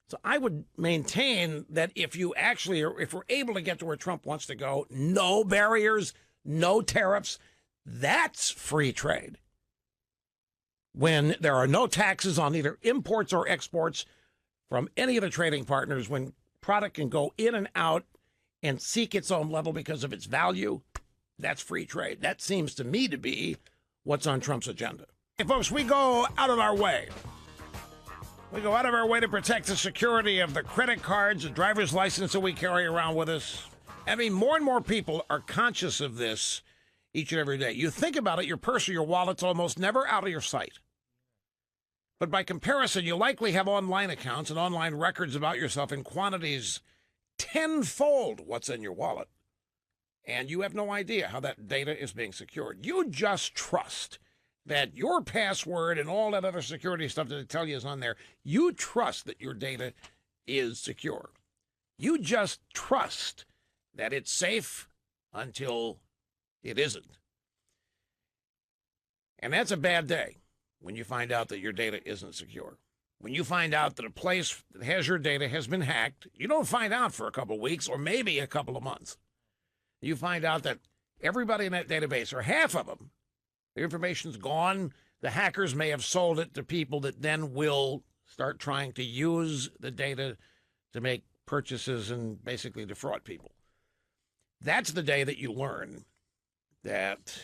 So I would maintain that if we're able to get to where Trump wants to go, no barriers, no tariffs, that's free trade. When there are no taxes on either imports or exports from any of the trading partners, when product can go in and out and seek its own level because of its value, that's free trade. That seems to me to be what's on Trump's agenda. Hey, folks, we go out of our way. We go out of our way to protect the security of the credit cards, the driver's license that we carry around with us. I mean, more and more people are conscious of this each and every day. You think about it, your purse or your wallet's almost never out of your sight. But by comparison, you likely have online accounts and online records about yourself in quantities tenfold what's in your wallet. And you have no idea how that data is being secured. You just trust that your password and all that other security stuff that they tell you is on there, you trust that your data is secure. You just trust that it's safe until it isn't. And that's a bad day when you find out that your data isn't secure. When you find out that a place that has your data has been hacked, you don't find out for a couple of weeks or maybe a couple of months. You find out that everybody in that database, or half of them, the information's gone. The hackers may have sold it to people that then will start trying to use the data to make purchases and basically defraud people. That's the day that you learn that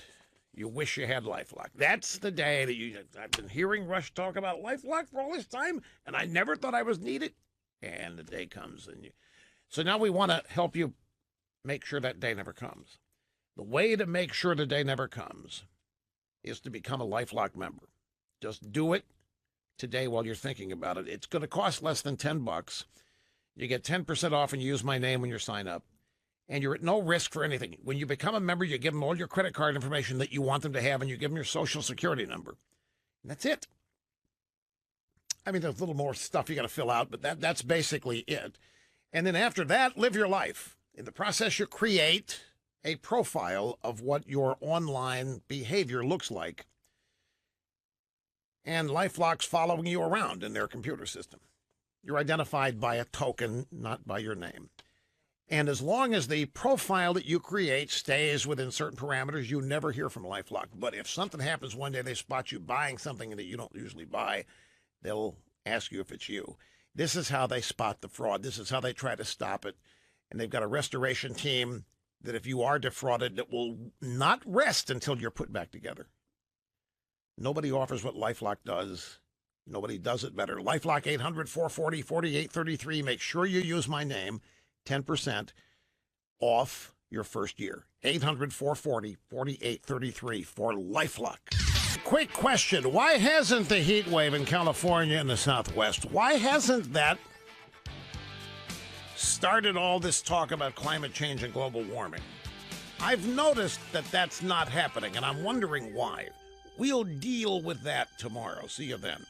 you wish you had LifeLock. That's the day that I've been hearing Rush talk about LifeLock for all this time, and I never thought I was needed. And the day comes. So now we want to help you make sure that day never comes. The way to make sure the day never comes is to become a LifeLock member. Just do it today while you're thinking about it. It's going to cost less than $10. You get 10% off and you use my name when you sign up. And you're at no risk for anything. When you become a member, you give them all your credit card information that you want them to have, and you give them your social security number. And that's it. I mean, there's a little more stuff you got to fill out, but that's basically it. And then after that, live your life. In the process, you create a profile of what your online behavior looks like. And LifeLock's following you around in their computer system. You're identified by a token, not by your name. And as long as the profile that you create stays within certain parameters, you never hear from LifeLock. But if something happens one day, they spot you buying something that you don't usually buy, they'll ask you if it's you. This is how they spot the fraud. This is how they try to stop it. And they've got a restoration team that if you are defrauded, that will not rest until you're put back together. Nobody offers what LifeLock does. Nobody does it better. LifeLock 800-440-4833. Make sure you use my name. 10% off your first year. 800-440-4833 for LifeLock. Quick question. Why hasn't the heat wave in California and the Southwest, why hasn't that started all this talk about climate change and global warming? I've noticed that that's not happening, and I'm wondering why. We'll deal with that tomorrow. See you then.